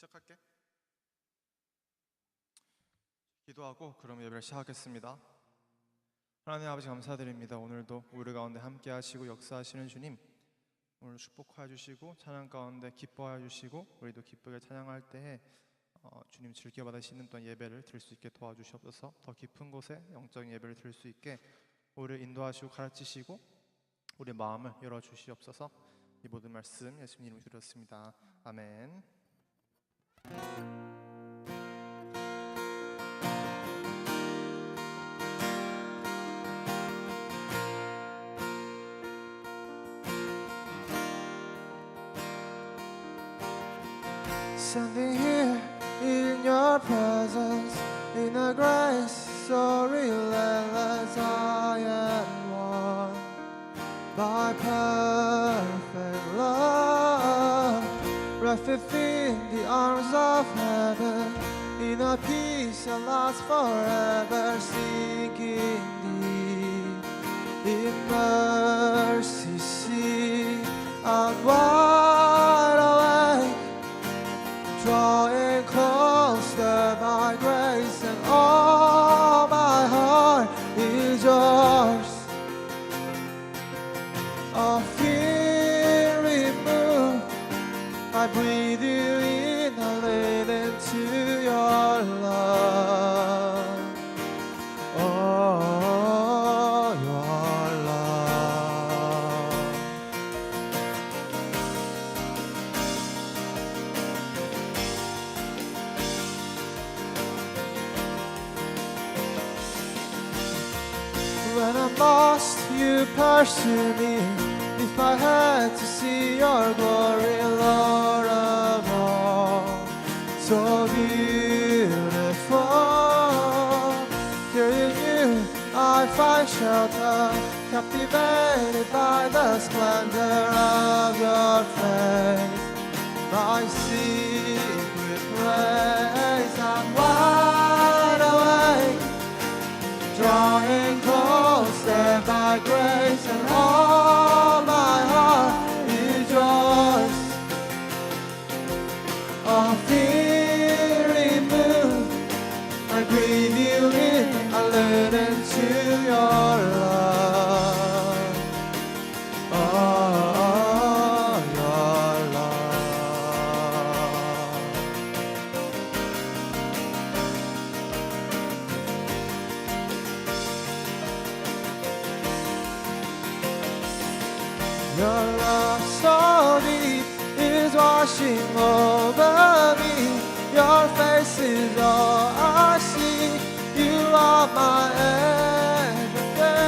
시작할게. 기도하고 그럼 예배를 시작하겠습니다. 하나님 아버지 감사드립니다. 오늘도 우리 가운데 함께 하시고 역사하시는 주님, 오늘 축복하여 주시고 찬양 가운데 기뻐하여 주시고 우리도 기쁘게 찬양할 때에 주님 즐겨받으시는 또한 예배를 드릴 수 있게 도와주시옵소서. 더 깊은 곳에 영적인 예배를 드릴 수 있게 우리를 인도하시고 가르치시고 우리 마음을 열어주시옵소서. 이 모든 말씀 예수님 이름으로 드렸습니다. 아멘. Standing here in your presence, in a grace so relentless, I am won by perfect love. Refuge in the arms of heaven, in a peace that lasts forever, seeking thee in mercy, see out wide awake, drawing closer by grace, and all my heart is yours. All fear removed, I breathe you in, I lean into your love. Oh, your love. When I'm lost, you pursue me. If I had to see your glory, Lord of all, so beautiful. Here in you I find shelter, captivated by the splendor of your face. My secret place, I'm wide awake, drawing closer by grace, and all my heart is yours. All fear removed, I breathe you in, I lean into your love. Oh, your love. Your love so deep is washing over me. Your face is all I see. You are my everything.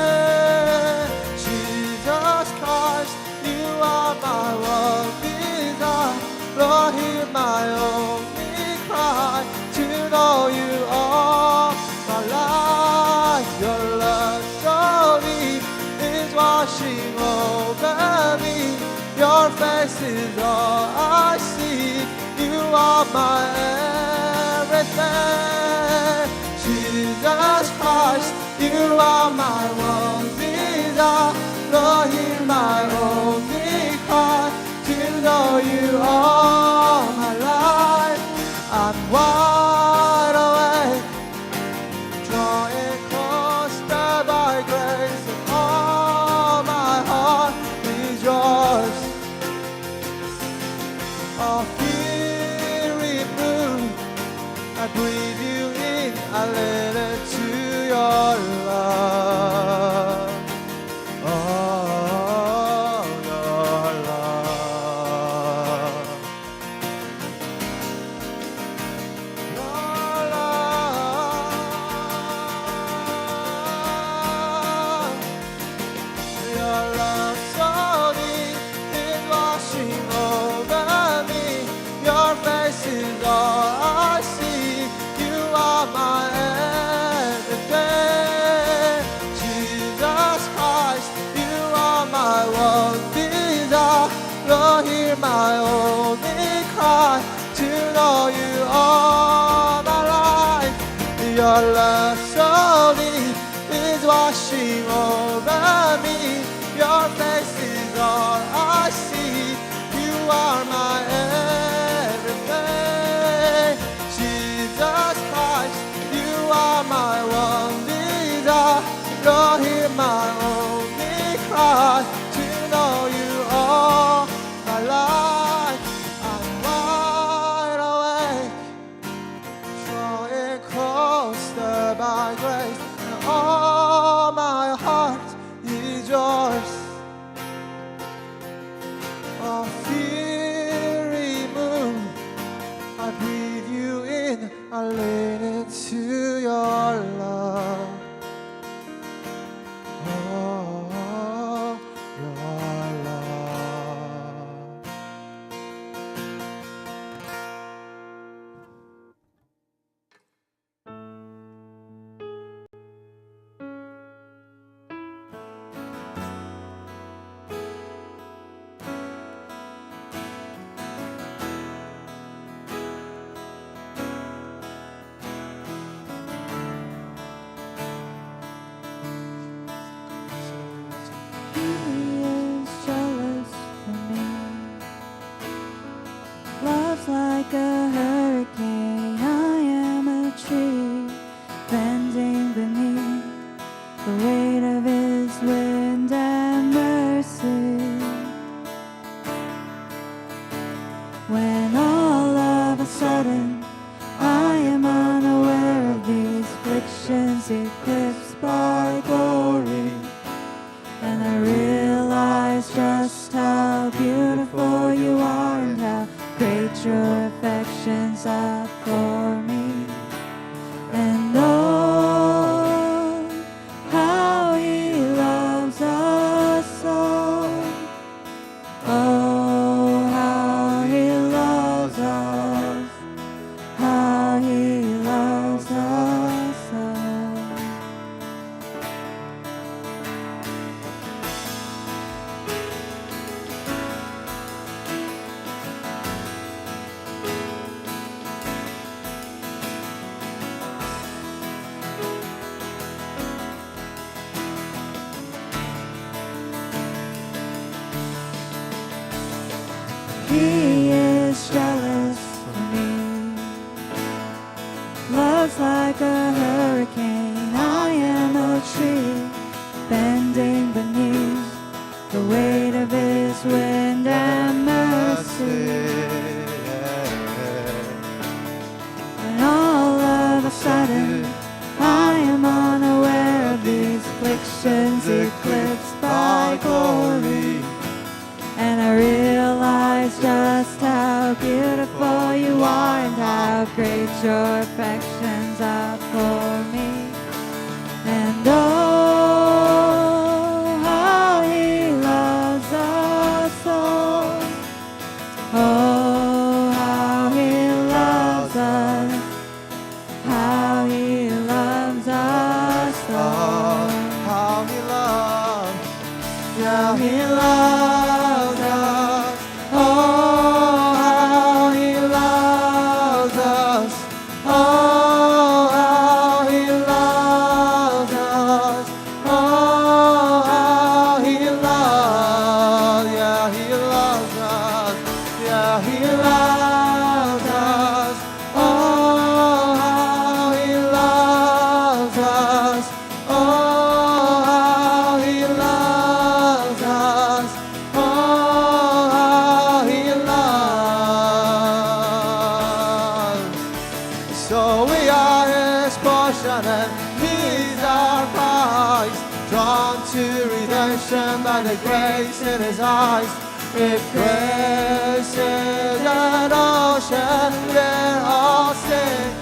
Jesus Christ, you are my one desire. Lord, hear my only cry, to know you all my life. Your love so deep is washing over me. Your face is all I see. You are my everything. Jesus Christ, you are my one desire. Lord, hear my only cry, to know you all my life. I'm wide awake, drawing closer by grace, and all my heart is yours. All fear removed, I breathe you in, I lean into your love. Oh, your love. Your love. Your love so deep is washing over me. Your face is all I see. You are my everything. Jesus Christ, you are my one desire. Lord, hear my only cry, to know you all my life. Your love so deep is washing over me. Your face is all I see. You are my everything. loves like a hurricane. I am a tree bending beneath the weight of His wind and mercy. When all of a sudden I am unaware of these afflictions eclipsed by glory, and I realize just how beautiful you are and how great your affections are for me. And oh, how He loves us all. Oh, how He loves us. How He loves us all. He is jealous for me. Love's like a hurricane. I am a tree bending beneath the weight of His wind and mercy. And all of a sudden I am unaware of these afflictions eclipsed by glory, and I realize just how beautiful you are and how great your affections are for me. And oh, how He loves us all. Oh, how He loves us. How He loves us all. How He loves, yeah, He loves us. Oh, how He loves us. Oh, how He loves us. Oh, how He loves, yeah, He loves us. Yeah, He loves us. Oh, how He loves us. Oh, how He loves us. Oh, how He loves. So we are His portion and He's our prize, drawn to redemption by the grace in His eyes. If grace is an ocean, we're all sinking.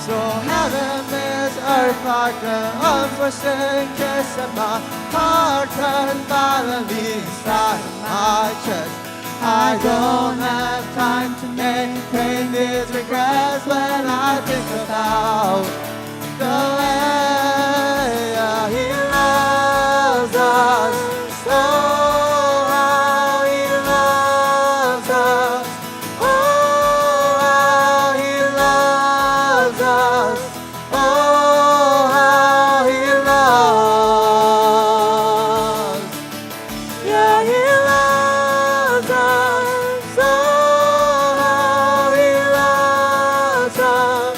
So heaven is earth like an unforeseen kiss, and my heart turns violently inside my chest. I don't have time to maintain these regrets when I think about the way He loves us. Oh, how He loves us. Oh, how He loves us. Oh, how He loves. Yeah, He loves us. Oh, how He loves us.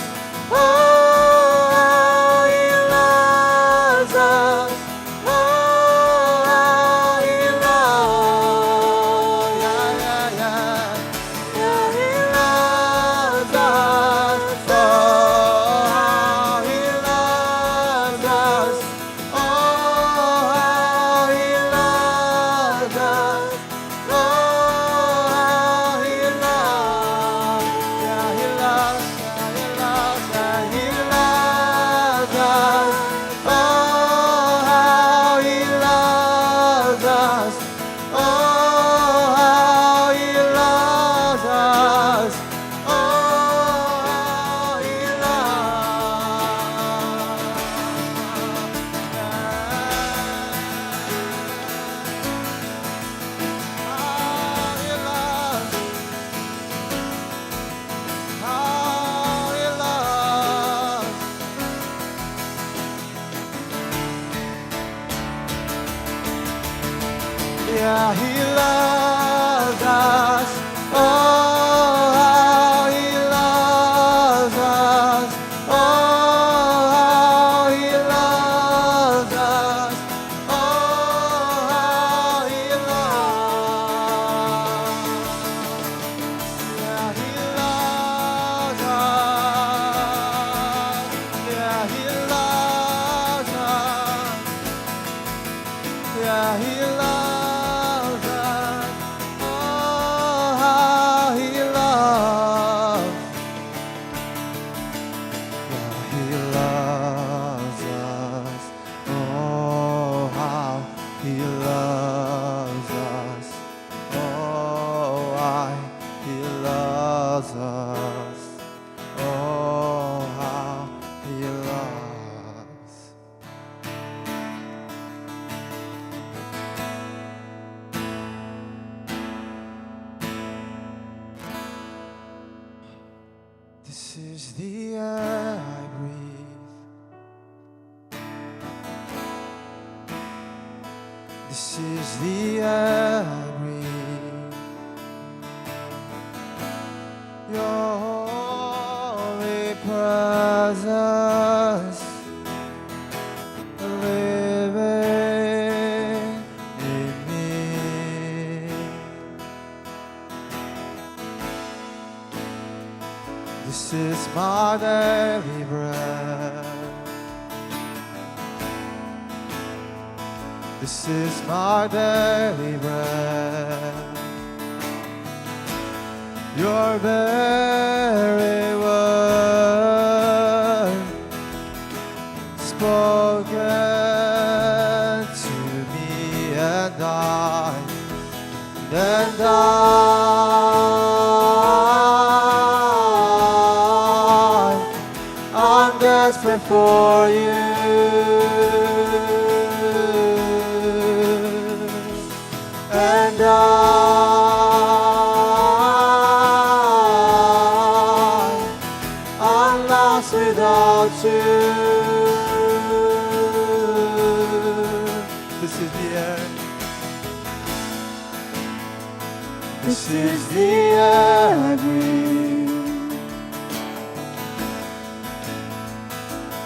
Oh, how He loves us. Oh, how He loves. Yeah, yeah, yeah. Yeah, He loves us. Oh, how He loves us. Oh, how He loves us. Oh, how He loves. Yeah, He loves. Yeah, He loves. Yeah, He loves us. Oh, how He loves us. Oh, how He loves us. Oh, how He loves. How He loves. Yeah, He loves. loves us. Oh, how He loves. This is the air I breathe. This is the air I breathe. Your holy presence living in me. This is my daily bread. This is my daily bread. Your very word spoken to me, and I'm desperate for you. And I'm lost without you. This is the air. This is the air I breathe.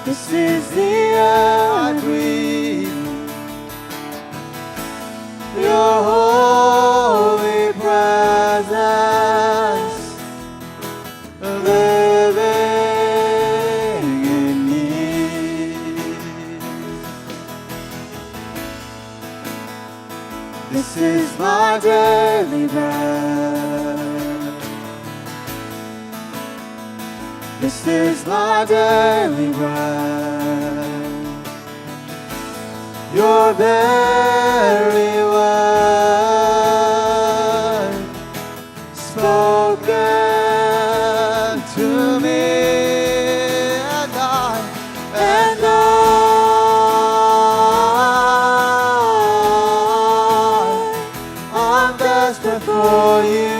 This is the air I breathe. Your holy presence living in me. This is my daily bread. This is my daily bread. Your very word spoken to me, and I'm desperate for you,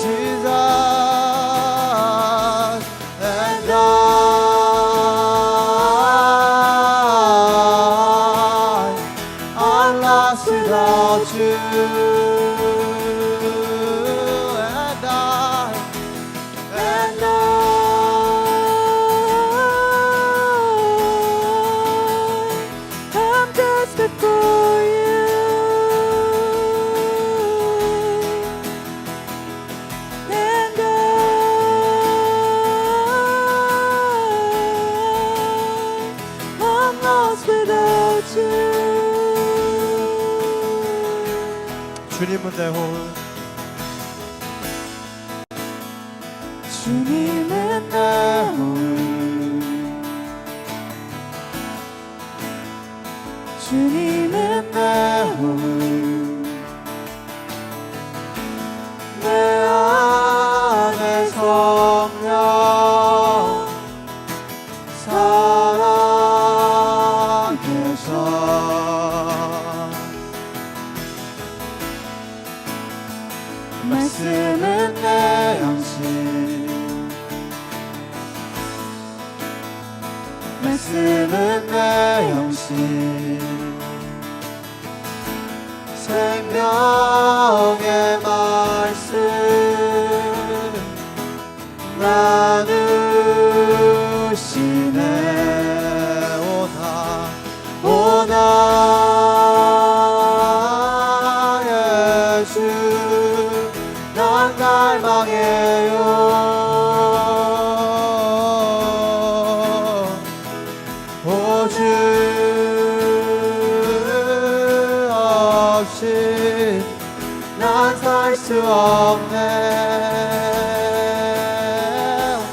Jesus, and I'm lost without you, and I'm desperate for you. And I'm lost without you. 주님은 내 홀. 주님은 내 홀. 주님은 내 홀. 내 안에 성령 살아계셔. 말씀은 내 양식. 말씀은 내 양식. 생명의 말씀 나누시네. 오나 예수 난 갈망해요. 오 주 없이 난 살 수 없네.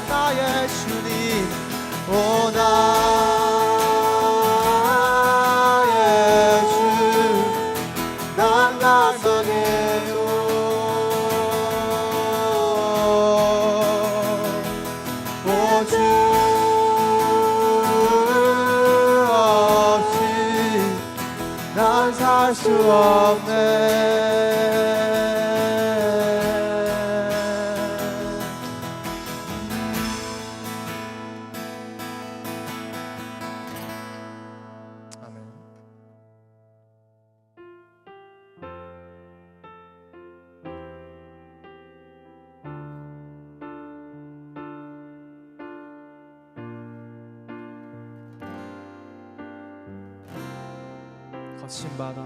나의 주님, 오 나의 주, 난 갈망해요. 아멘. 거친 바다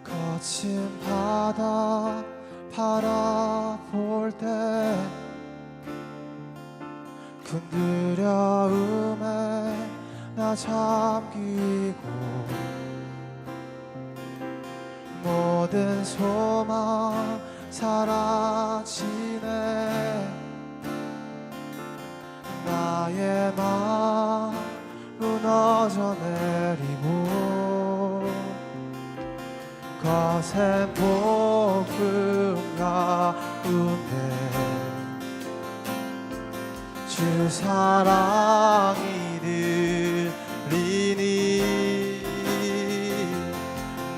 거친 바다 바라볼 때 큰 두려움에 나 잠기고 모든 소망 사라지네 나의 마음 무너져 내리고 거센 폭풍 가운데 주 사랑이 들리니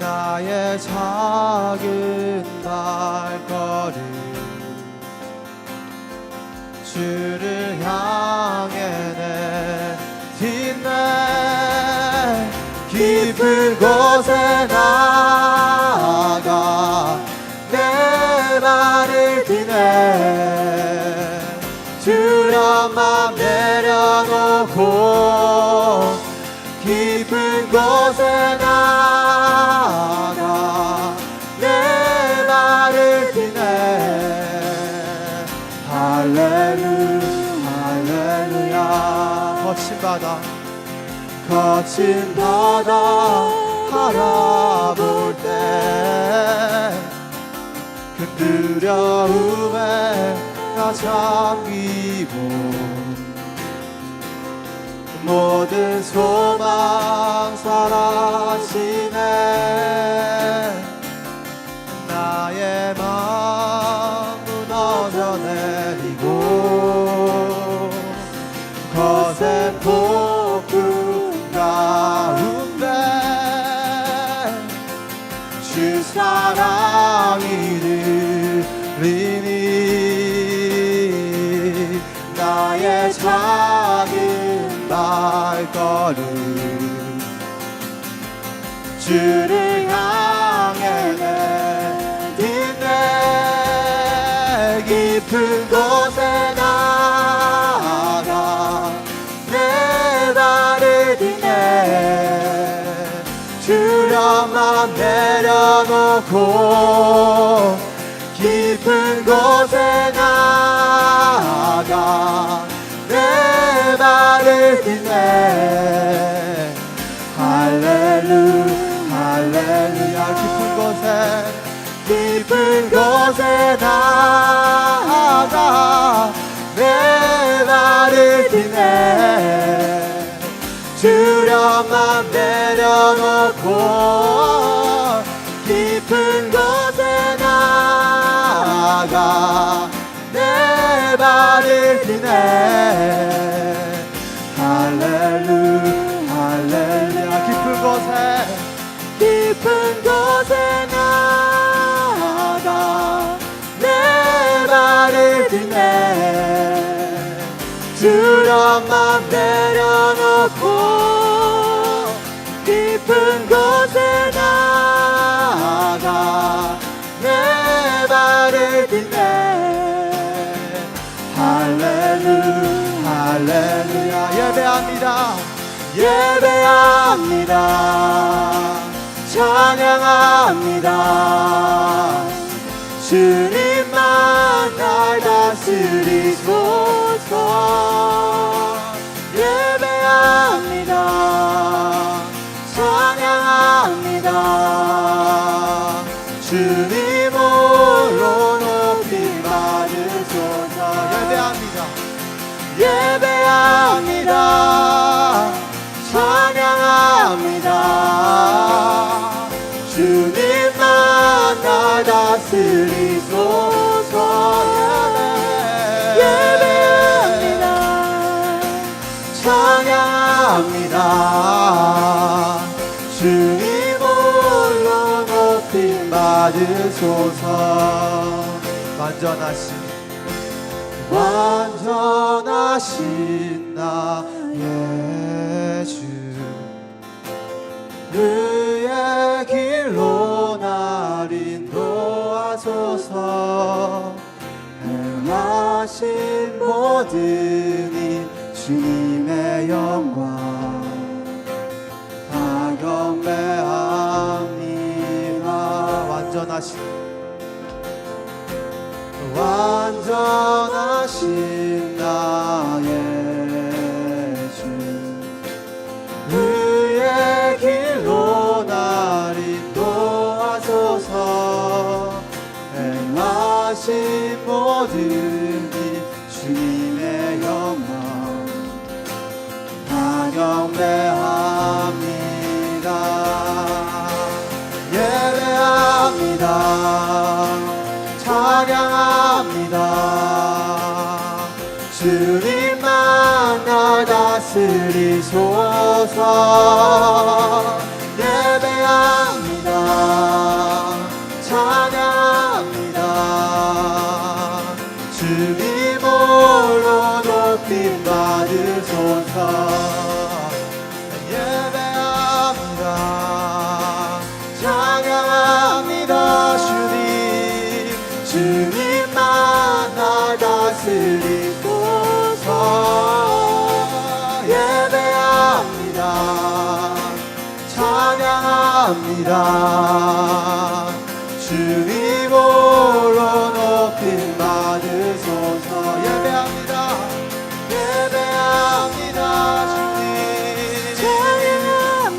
나의 작은 발걸음 주를 향해 내딛네 깊은 곳에 나아가 내 발을 디네 두려움만 내려놓고 깊은 곳에 나아가 내 발을 디네 할렐루야 거친 바다 바라볼 때 큰 두려움에 나 잠기고 모든 소망 사라지네 나의 마음 무너져 내리고 거센 폭풍 가운데 주 사랑이 들리니 나의 작은 발걸음 주를 향해 내딛네 깊은 곳에 나아가 내 발을 디네 두려움만 내려놓고 깊은 곳에 나아가 내 발을 디네 할렐루야 깊은 곳에 나아가 내 발을 디네 두려움만 내려놓고 깊은 곳에 나아가 내 발을 디네 할렐루야 깊은 곳에 나아가 내 발을 디네 두려움만 내려놓고 깊은 곳에 나아가 내 발을 디네 할렐루야 예배합니다 찬양합니다 주님만 날 다스리소서 예배합니다 찬양합니다 주님 홀로 높이 받으소서 예배합니다 찬양합니다 주님만 날 다스리소서 예배합니다 찬양합니다 주님 홀로 높임 받으소서. 완전하신 나의 주, 그의 길로 날 인도하소서. 행하신 모든 이 주님의 영광 다 경배합니다. 완전하신 나의 주, 그의 길로 날 인도하소서. 행하신 모든 이 주님의 영광 다 경배합니다. 예배합니다. 찬양합니다. 주님만 날 다스리소서. 예배합니다. 찬양합니다. 주님 홀로 높임 받으소서. 예배합니다. 찬양합니다. 주님만 날 다스리소서. 예배합니다. 찬양합니다. 주님 홀로 높임 받으소서. 예배합니다. 예배합니다. 주님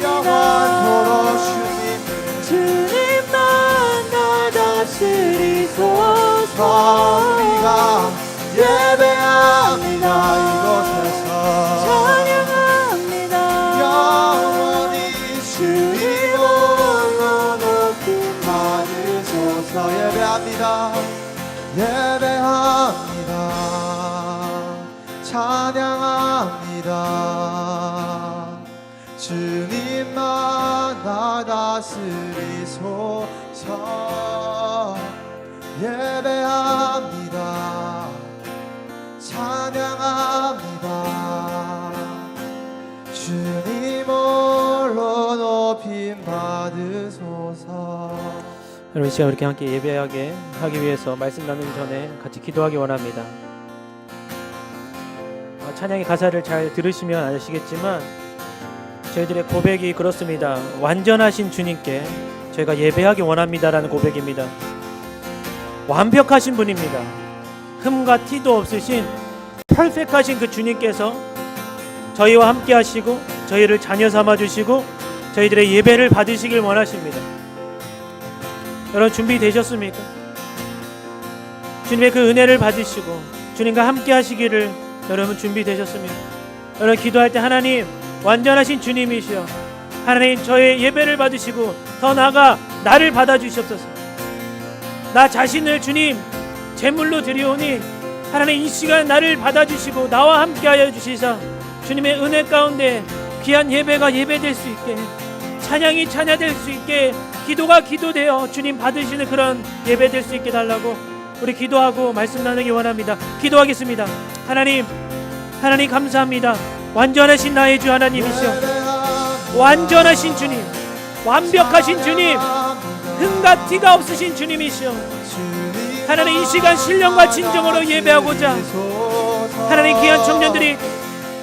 영원토록 주님만 날 다스리소서. 우리가 예배합니다. 이곳에서 찬양합니다. 영원히 주님 홀로 높임 받으소서. 예배합니다. 예배합니다. 찬양합니다. 주님만 나 다스리소서. 예배합니다. 찬양합니다. 주님 홀로 높임 받으소서. 여러분, 이 시간 이렇게 함께 예배하게 하기 위해서 말씀 나누기 전에 같이 기도하기 원합니다. 찬양의 가사를 잘 들으시면 아시겠지만 저희들의 고백이 그렇습니다. 완전하신 주님께 저희가 예배하기 원합니다라는 고백입니다. 완벽하신 분입니다. 흠과 티도 없으신 퍼펙트하신 그 주님께서 저희와 함께 하시고 저희를 자녀 삼아 주시고 저희들의 예배를 받으시길 원하십니다. 여러분, 준비되셨습니까? 주님의 그 은혜를 받으시고 주님과 함께 하시기를 여러분 준비되셨습니까? 여러분, 기도할 때 하나님, 완전하신 주님이시여, 하나님 저의 예배를 받으시고 더 나아가 나를 받아주시옵소서. 나 자신을 주님 제물로 드리오니 하나님 이 시간 나를 받아주시고 나와 함께하여 주시사 주님의 은혜 가운데 귀한 예배가 예배될 수 있게, 찬양이 찬양될 수 있게, 기도가 기도되어 주님 받으시는 그런 예배될 수 있게 달라고 우리 기도하고 말씀 나누기 원합니다. 기도하겠습니다. 하나님 감사합니다. 완전하신 나의 주 하나님이시여, 완전하신 주님, 완벽하신 주님, 흠과 티가 없으신 주님이시여, 하나님 이 시간 신령과 진정으로 예배하고자 하나님 귀한 청년들이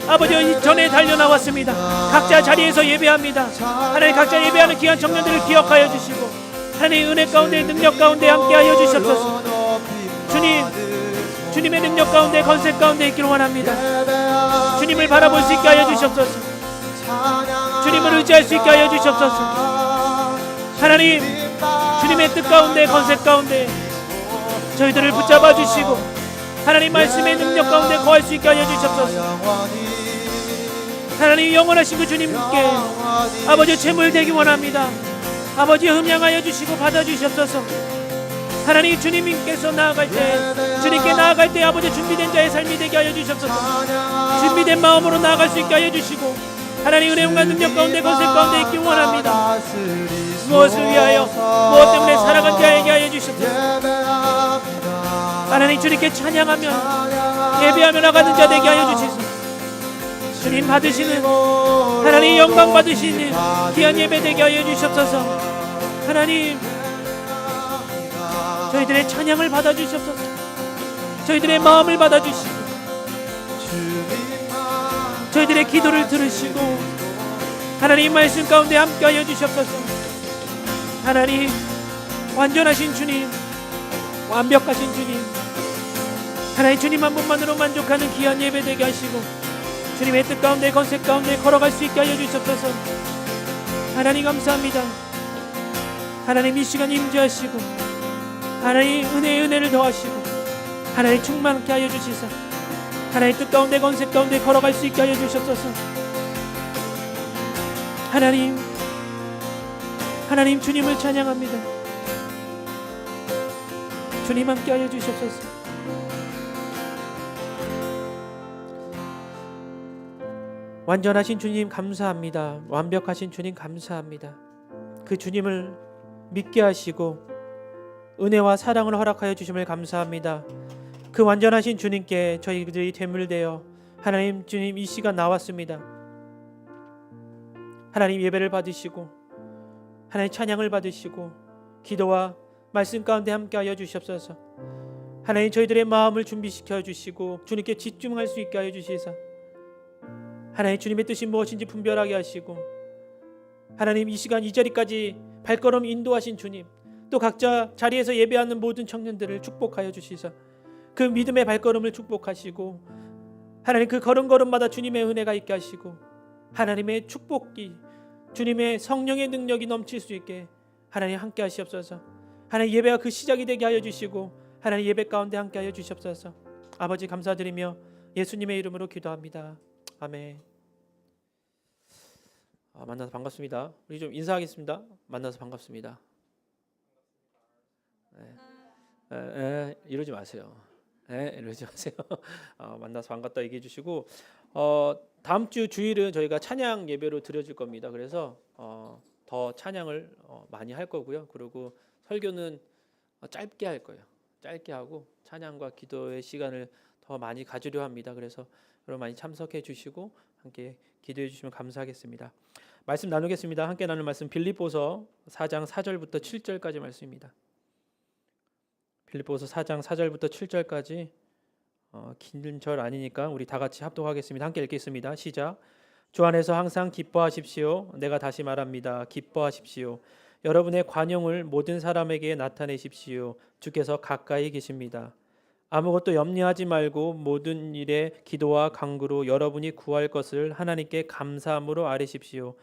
아버지 전에 달려나왔습니다. 각자 자리에서 예배합니다. 하나님 각자 예배하는 귀한 청년들을 기억하여 주시고 하나님 은혜 가운데 능력 가운데 함께하여 주시옵소서. 주님의 능력 가운데 건색 가운데 있기를 원합니다. 주님을 바라볼 수 있게 하여 주시옵소서. 주님을 의지할 수 있게 하여 주시옵소서. 하나님 주님의 뜻 가운데 건색 가운데 저희들을 붙잡아 주시고 하나님 말씀의 능력 가운데 거할 수 있게 하여 주시옵소서. 하나님 영원하신 그 주님께 아버지 제물 되기 원합니다. 아버지 흠양하여 주시고 받아주시옵소서. 하나님 주님께서 나아갈 때, 주님께 나아갈 때 아버지 준비된 자의 삶이 되게 하여 주시옵소서. 준비된 마음으로 나아갈 수 있게 하여 주시고 하나님 은혜와 능력 가운데 건색 가운데 있기 원합니다. 무엇을 위하여 무엇 때문에 살아간 자에게 하여 주셨소서. 예배합니다. 하나님 주님께 찬양하며 예배하며 나가는 자 되게 하여 주시소서. 주님 받으시는 하나님 영광 받으시는 귀한 예배 되게 하여 주시옵소서. 하나님 저희들의 찬양을 받아 주시옵소서. 저희들의 마음을 받아 주시고 저희들의 기도를 들으시고 하나님 말씀 가운데 함께하여 주시옵소서. 하나님 완전하신 주님, 완벽하신 주님, 하나님 주님 한 분만으로 만족하는 귀한 예배 되게 하시고 주님의 뜻 가운데 건색 가운데 걸어갈 수 있게 하여 주시옵소서. 하나님 감사합니다. 하나님 이 시간 임재하시고 하나님 은혜의 은혜를 더하시고 하나님 충만케 하여 주시사 하나님 뜻 가운데 건색 가운데 걸어갈 수 있게 하여 주시옵소서. 하나님 주님을 찬양합니다. 주님 함께 하여 주시옵소서. 완전하신 주님 감사합니다. 완벽하신 주님 감사합니다. 그 주님을 믿게 하시고 은혜와 사랑을 허락하여 주심을 감사합니다. 그 완전하신 주님께 저희들이 되물되어 하나님 주님 이 시간 나왔습니다. 하나님 예배를 받으시고 하나님 찬양을 받으시고 기도와 말씀 가운데 함께하여 주시옵소서. 하나님 저희들의 마음을 준비시켜 주시고 주님께 집중할 수 있게 하여 주시사 하나님 주님의 뜻이 무엇인지 분별하게 하시고 하나님 이 시간 이 자리까지 발걸음 인도하신 주님, 또 각자 자리에서 예배하는 모든 청년들을 축복하여 주시사 그 믿음의 발걸음을 축복하시고 하나님 그 걸음걸음마다 주님의 은혜가 있게 하시고 하나님의 축복이 주님의 성령의 능력이 넘칠 수 있게 하나님 함께 하시옵소서. 하나님 예배가 그 시작이 되게 하여 주시고 하나님 예배 가운데 함께 하여 주시옵소서. 아버지 감사드리며 예수님의 이름으로 기도합니다. 아멘. 만나서 반갑습니다. 우리 좀 인사하겠습니다. 만나서 반갑습니다. 이러지 마세요. 이러지 마세요. 만나서 반갑다 얘기해 주시고 다음 주 주일은 저희가 찬양 예배로 드려질 겁니다. 그래서 더 찬양을 많이 할 거고요. 그리고 설교는 짧게 할 거예요. 짧게 하고 찬양과 기도의 시간을 더 많이 가지려 합니다. 그래서 여러분 많이 참석해 주시고 함께 기도해 주시면 감사하겠습니다. 말씀 나누겠습니다. 함께 나눌 말씀 빌립보서 4장 4절부터 7절까지 말씀입니다. 빌립보서 4장 4절부터 7절까지 긴 절 아니니까 우리 다 같이 합독하겠습니다. 함께 읽겠습니다. 시작. 주 안에서 항상 기뻐하십시오. 내가 다시 말합니다. 기뻐하십시오. 여러분의 관용을 모든 사람에게 나타내십시오. 주께서 가까이 계십니다. 아무것도 염려하지 말고 모든 일에 기도와 간구로 여러분이 구할 것을 하나님께 감사함으로 아뢰십시오.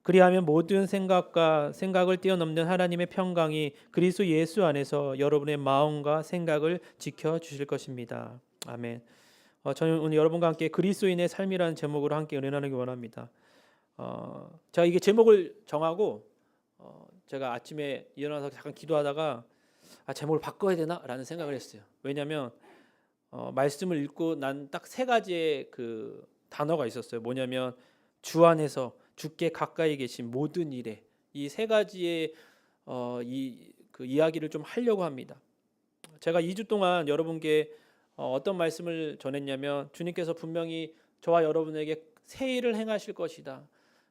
그리하면 모든 생각을 뛰어넘는 하나님의 평강이 그리스도 예수 안에서 여러분의 마음과 생각을 지켜주실 것입니다. 아멘. 저는 오늘 여러분과 함께 그리스도인의 삶이라는 제목으로 함께 은혜 나누기 원합니다. 제가 이게 제목을 정하고 제가 아침에 일어나서 잠깐 기도하다가 제목을 바꿔야 되나라는 생각을 했어요. 왜냐하면 말씀을 읽고 난 딱 세 가지의 그 단어가 있었어요. 뭐냐면 주 안에서 주께 가까이 계신 모든 일에, 이 세 가지의 그 이야기를 좀 하려고 합니다. 제가 2주 동안 여러분께 어떤 말씀을 전했냐면 주님께서 분명히 저와 여러분에게 새 일을 행하실 것이다.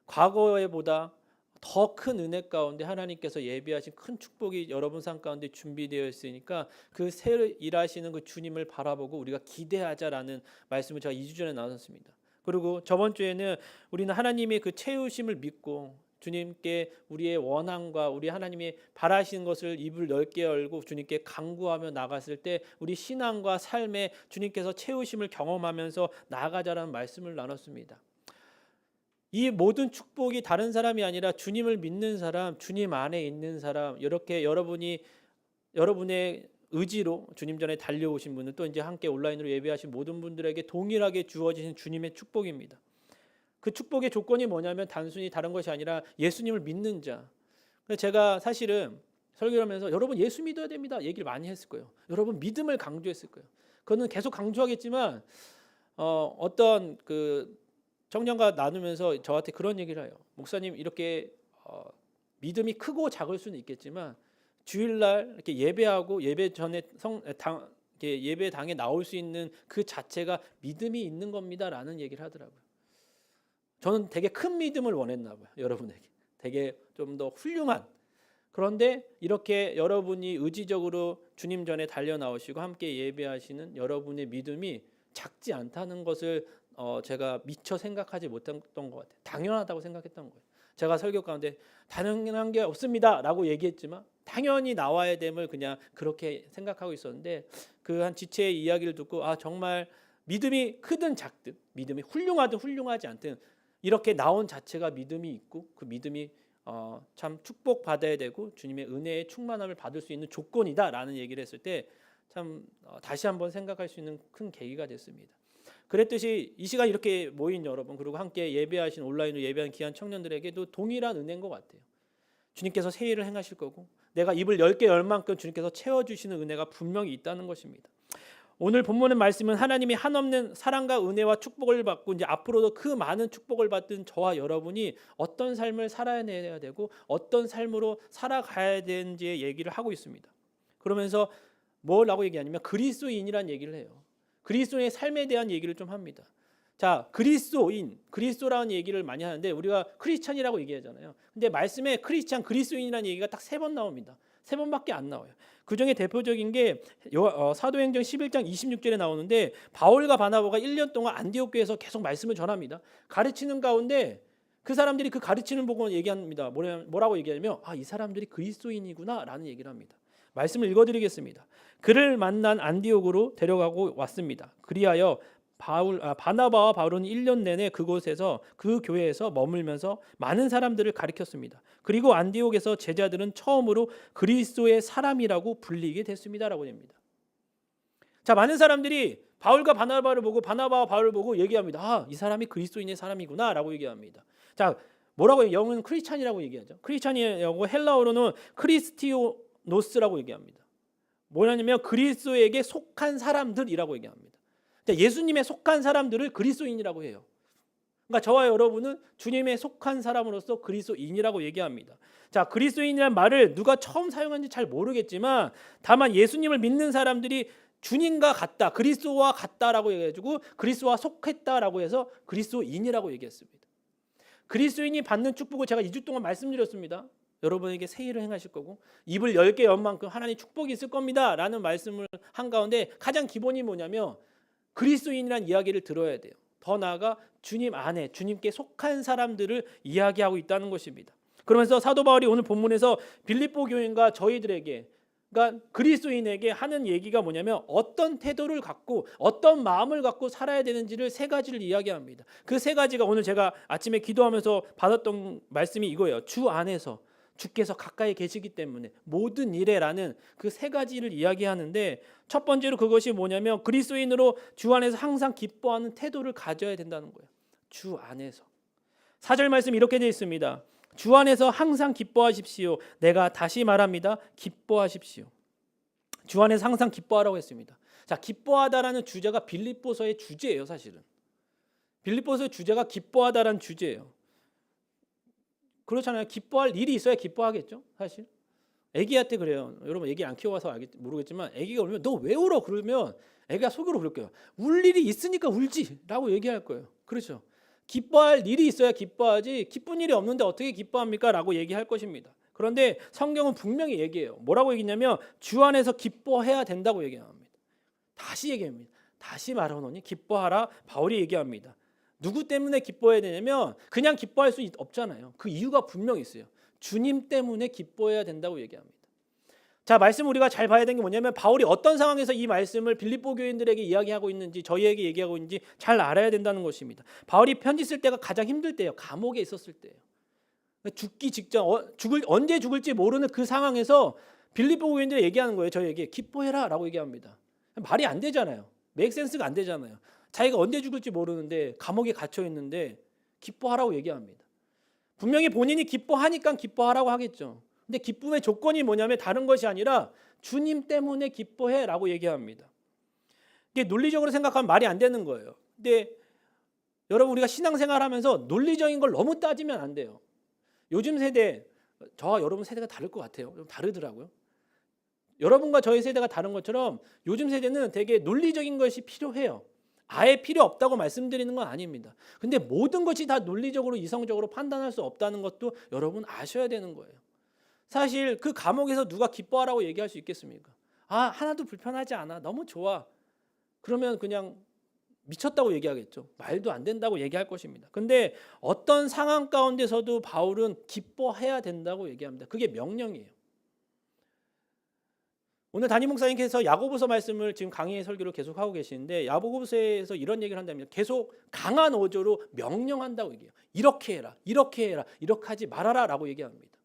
과거에보다 더 큰 은혜 가운데 하나님께서 예비하신 큰 축복이 여러분 삶 가운데 준비되어 있으니까 그 새 일하시는 그 주님을 바라보고 우리가 기대하자라는 말씀을 제가 2주 전에 나눴습니다. 그리고 저번 주에는 우리는 하나님의 그 채우심을 믿고 주님께 우리의 원함과 우리 하나님이 바라시는 것을 입을 넓게 열고 주님께 간구하며 나갔을 때 우리 신앙과 삶에 주님께서 채우심을 경험하면서 나아가자라는 말씀을 나눴습니다. 이 모든 축복이 다른 사람이 아니라 주님을 믿는 사람, 주님 안에 있는 사람, 이렇게 여러분의 의지로 주님 전에 달려오신 분은 또 이제 함께 온라인으로 예배하신 모든 분들에게 동일하게 주어지신 주님의 축복입니다. 그 축복의 조건이 뭐냐면 단순히 다른 것이 아니라 예수님을 믿는 자. 제가 사실은 설교를 하면서 여러분 예수 믿어야 됩니다 얘기를 많이 했을 거예요. 여러분 믿음을 강조했을 거예요. 그거는 계속 강조하겠지만 어떤 그 청년과 나누면서 저한테 그런 얘기를 해요. 목사님 이렇게 믿음이 크고 작을 수는 있겠지만 주일날 이렇게 예배하고 예배 전에 예배당에 나올 수 있는 그 자체가 믿음이 있는 겁니다라는 얘기를 하더라고요. 저는 되게 큰 믿음을 원했나 봐요. 여러분에게 되게 좀 더 훌륭한. 그런데 이렇게 여러분이 의지적으로 주님 전에 달려 나오시고 함께 예배하시는 여러분의 믿음이 작지 않다는 것을 제가 미처 생각하지 못했던 것 같아요. 당연하다고 생각했던 거예요. 제가 설교 가운데 당연한 게 없습니다라고 얘기했지만 당연히 나와야 됨을 그냥 그렇게 생각하고 있었는데 그 한 지체의 이야기를 듣고 정말 믿음이 크든 작든 믿음이 훌륭하든 훌륭하지 않든 이렇게 나온 자체가 믿음이 있고 그 믿음이 참 축복받아야 되고 주님의 은혜의 충만함을 받을 수 있는 조건이다라는 얘기를 했을 때 참 다시 한번 생각할 수 있는 큰 계기가 됐습니다. 그랬듯이 이 시간 이렇게 모인 여러분 그리고 함께 예배하신 온라인으로 예배한 귀한 청년들에게도 동일한 은혜인 것 같아요. 주님께서 새 일을 행하실 거고 내가 입을 10개 열 만큼 주님께서 채워주시는 은혜가 분명히 있다는 것입니다. 오늘 본문의 말씀은 하나님이 한없는 사랑과 은혜와 축복을 받고 이제 앞으로도 그 많은 축복을 받은 저와 여러분이 어떤 삶을 살아내야 되고 어떤 삶으로 살아가야 되는지의 얘기를 하고 있습니다. 그러면서 뭐라고 얘기하냐면 그리스도인이란 얘기를 해요. 그리스도의 삶에 대한 얘기를 좀 합니다. 자, 그리스도라는 얘기를 많이 하는데 우리가 크리스찬이라고 얘기하잖아요. 근데 말씀에 크리스찬, 그리스도인이라는 얘기가 딱 3번 나옵니다. 3번밖에 안 나와요. 그 중에 대표적인 게 사도행전 11장 26절에 나오는데 바울과 바나바가 1년 동안 안디옥 교회에서 계속 말씀을 전합니다. 가르치는 가운데 그 사람들이 그 가르치는 보고 얘기합니다. 뭐라고 얘기하냐면 이 사람들이 그리스도인이구나라는 얘기를 합니다. 말씀을 읽어드리겠습니다. 그를 만난 안디옥으로 데려가고 왔습니다. 그리하여 바나바와 바울은 1년 내내 그곳에서 그 교회에서 머물면서 많은 사람들을 가르쳤습니다. 그리고 안디옥에서 제자들은 처음으로 그리스도의 사람이라고 불리게 됐습니다라고 합니다. 자, 많은 사람들이 바울과 바나바를 보고 바나바와 바울을 보고 얘기합니다. 이 사람이 그리스도인의 사람이구나라고 얘기합니다. 자, 뭐라고 해요? 영어는 크리스찬이라고 얘기하죠. 크리스찬이라고 헬라어로는 크리스티오노스라고 얘기합니다. 뭐냐면 그리스도에게 속한 사람들이라고 얘기합니다. 예수님에 속한 사람들을 그리스도인이라고 해요. 그러니까 저와 여러분은 주님에 속한 사람으로서 그리스도인이라고 얘기합니다. 자, 그리스도인이라는 말을 누가 처음 사용한지 잘 모르겠지만 다만 예수님을 믿는 사람들이 주님과 같다, 그리스도와 같다라고 얘기해가지고 그리스도와 속했다라고 해서 그리스도인이라고 얘기했습니다. 그리스도인이 받는 축복을 제가 2주 동안 말씀드렸습니다. 여러분에게 새 일을 행하실 거고 입을 10개 연 만큼 하나님 축복이 있을 겁니다 라는 말씀을 한 가운데 가장 기본이 뭐냐면 그리스도인이라는 이야기를 들어야 돼요. 더 나아가 주님 안에 주님께 속한 사람들을 이야기하고 있다는 것입니다. 그러면서 사도 바울이 오늘 본문에서 빌립보 교인과 저희들에게 그러니까 그리스도인에게 하는 얘기가 뭐냐면 어떤 태도를 갖고 어떤 마음을 갖고 살아야 되는지를 3가지를 이야기합니다. 그 3가지가 오늘 제가 아침에 기도하면서 받았던 말씀이 이거예요. 주 안에서 주께서 가까이 계시기 때문에 모든 일에라는 그 3가지를 이야기하는데 첫 번째로 그것이 뭐냐면 그리스도인으로 주 안에서 항상 기뻐하는 태도를 가져야 된다는 거예요. 주 안에서. 4절 말씀 이렇게 되어 있습니다. 주 안에서 항상 기뻐하십시오. 내가 다시 말합니다. 기뻐하십시오. 주 안에서 항상 기뻐하라고 했습니다. 자, 기뻐하다라는 주제가 빌립보서의 주제예요, 사실은. 빌립보서의 주제가 기뻐하다라는 주제예요. 그렇잖아요. 기뻐할 일이 있어야 기뻐하겠죠, 사실. 애기한테 그래요. 여러분 애기 안 키워봐서 모르겠지만 애기가 울면 너 왜 울어? 그러면 애기가 속으로 그럴 거예요. 울 일이 있으니까 울지라고 얘기할 거예요. 그렇죠. 기뻐할 일이 있어야 기뻐하지 기쁜 일이 없는데 어떻게 기뻐합니까? 라고 얘기할 것입니다. 그런데 성경은 분명히 얘기해요. 뭐라고 얘기냐면 주 안에서 기뻐해야 된다고 얘기합니다. 다시 얘기합니다. 다시 말하노니 기뻐하라. 바울이 얘기합니다. 누구 때문에 기뻐해야 되냐면 그냥 기뻐할 수 없잖아요. 그 이유가 분명히 있어요. 주님 때문에 기뻐해야 된다고 얘기합니다. 자, 말씀 우리가 잘 봐야 되는 게 뭐냐면 바울이 어떤 상황에서 이 말씀을 빌립보 교인들에게 이야기하고 있는지 저희에게 얘기하고 있는지 잘 알아야 된다는 것입니다. 바울이 편지 쓸 때가 가장 힘들 때예요. 감옥에 있었을 때예요. 죽기 직전 언제 죽을지 모르는 그 상황에서 빌립보 교인들이 얘기하는 거예요. 저희에게 기뻐해라 라고 얘기합니다. 말이 안 되잖아요. 맥센스가 안 되잖아요. 자기가 언제 죽을지 모르는데 감옥에 gat혀 있는데 기뻐하라고 얘기합니다. 분명히 본인이 기뻐하니까 기뻐하라고 하겠죠. 근데 기쁨의 조건이 뭐냐면 다른 것이 아니라 주님 때문에 기뻐해라고 얘기합니다. 이게 논리적으로 생각하면 말이 안 되는 거예요. 근데 여러분 우리가 신앙생활하면서 논리적인 걸 너무 따지면 안 돼요. 요즘 세대 저와 여러분 세대가 다를 것 같아요. 좀 다르더라고요. 여러분과 저희 세대가 다른 것처럼 요즘 세대는 되게 논리적인 것이 필요해요. 아예 필요 없다고 말씀드리는 건 아닙니다. 근데 모든 것이 다 논리적으로 이성적으로 판단할 수 없다는 것도 여러분 아셔야 되는 거예요. 사실 그 감옥에서 누가 기뻐하라고 얘기할 수 있겠습니까? 아, 하나도 불편하지 않아. 너무 좋아. 그러면 그냥 미쳤다고 얘기하겠죠. 말도 안 된다고 얘기할 것입니다. 근데 어떤 상황 가운데서도 바울은 기뻐해야 된다고 얘기합니다. 그게 명령이에요. 오늘 담임 목사님께서 야고보서 말씀을 지금 강의 설교를 계속 하고 계시는데 야고보서에서 이런 얘기를 한답니다. 계속 강한 어조로 명령한다고 얘기해요. 이렇게 해라, 이렇게 해라, 이렇게 하지 말아라라고 얘기합니다.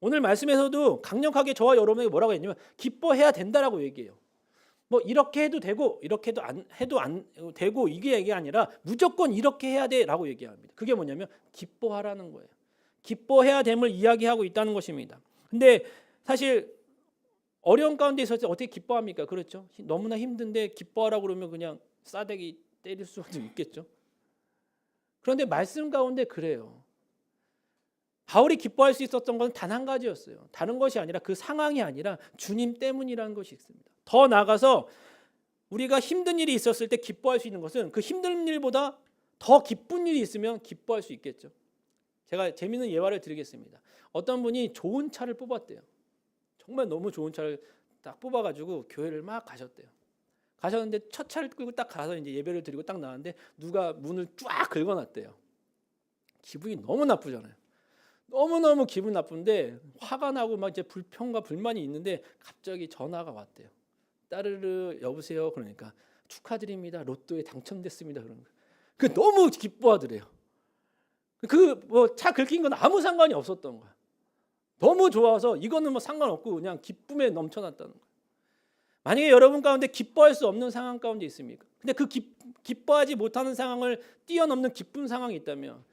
오늘 말씀에서도 강력하게 저와 여러분에게 뭐라고 했냐면 기뻐해야 된다라고 얘기해요. 뭐 이렇게 해도 되고 이렇게 해도 안 되고 이게 얘기 아니라 무조건 이렇게 해야 돼라고 얘기합니다. 그게 뭐냐면 기뻐하라는 거예요. 기뻐해야 됨을 이야기하고 있다는 것입니다. 근데 사실 어려운 가운데 있을 때 어떻게 기뻐합니까? 그렇죠? 너무나 힘든데 기뻐하라고 그러면 그냥 싸대기 때릴 수도 있겠죠. 그런데 말씀 가운데 그래요. 바울이 기뻐할 수 있었던 건 단 한 가지였어요. 다른 것이 아니라 그 상황이 아니라 주님 때문이라는 것이 있습니다. 더 나아가서 우리가 힘든 일이 있었을 때 기뻐할 수 있는 것은 그 힘든 일보다 더 기쁜 일이 있으면 기뻐할 수 있겠죠. 제가 재미있는 예화를 드리겠습니다. 어떤 분이 좋은 차를 뽑았대요. 정말 너무 좋은 차를 딱 뽑아가지고 교회를 막 가셨대요. 가셨는데 첫 차를 끌고 딱 가서 이제 예배를 드리고 딱 나왔는데 누가 문을 쫙 긁어놨대요. 기분이 너무 나쁘잖아요. 너무너무 기분 나쁜데 화가 나고 막 이제 불평과 불만이 있는데 갑자기 전화가 왔대요. 따르르 여보세요. 그러니까 축하드립니다. 로또에 당첨됐습니다. 그런 거. 그 너무 기뻐하더래요. 그 뭐 차 긁힌 건 아무 상관이 없었던 거야. 너무 좋아서 이거는 뭐 상관없고 그냥 기쁨에 넘쳐났다는 거예요. 만약에 여러분 가운데 기뻐할 수 없는 상황 가운데 있습니까? 근데 그 기뻐하지 못하는 상황을 뛰어넘는 기쁜 상황이 있다면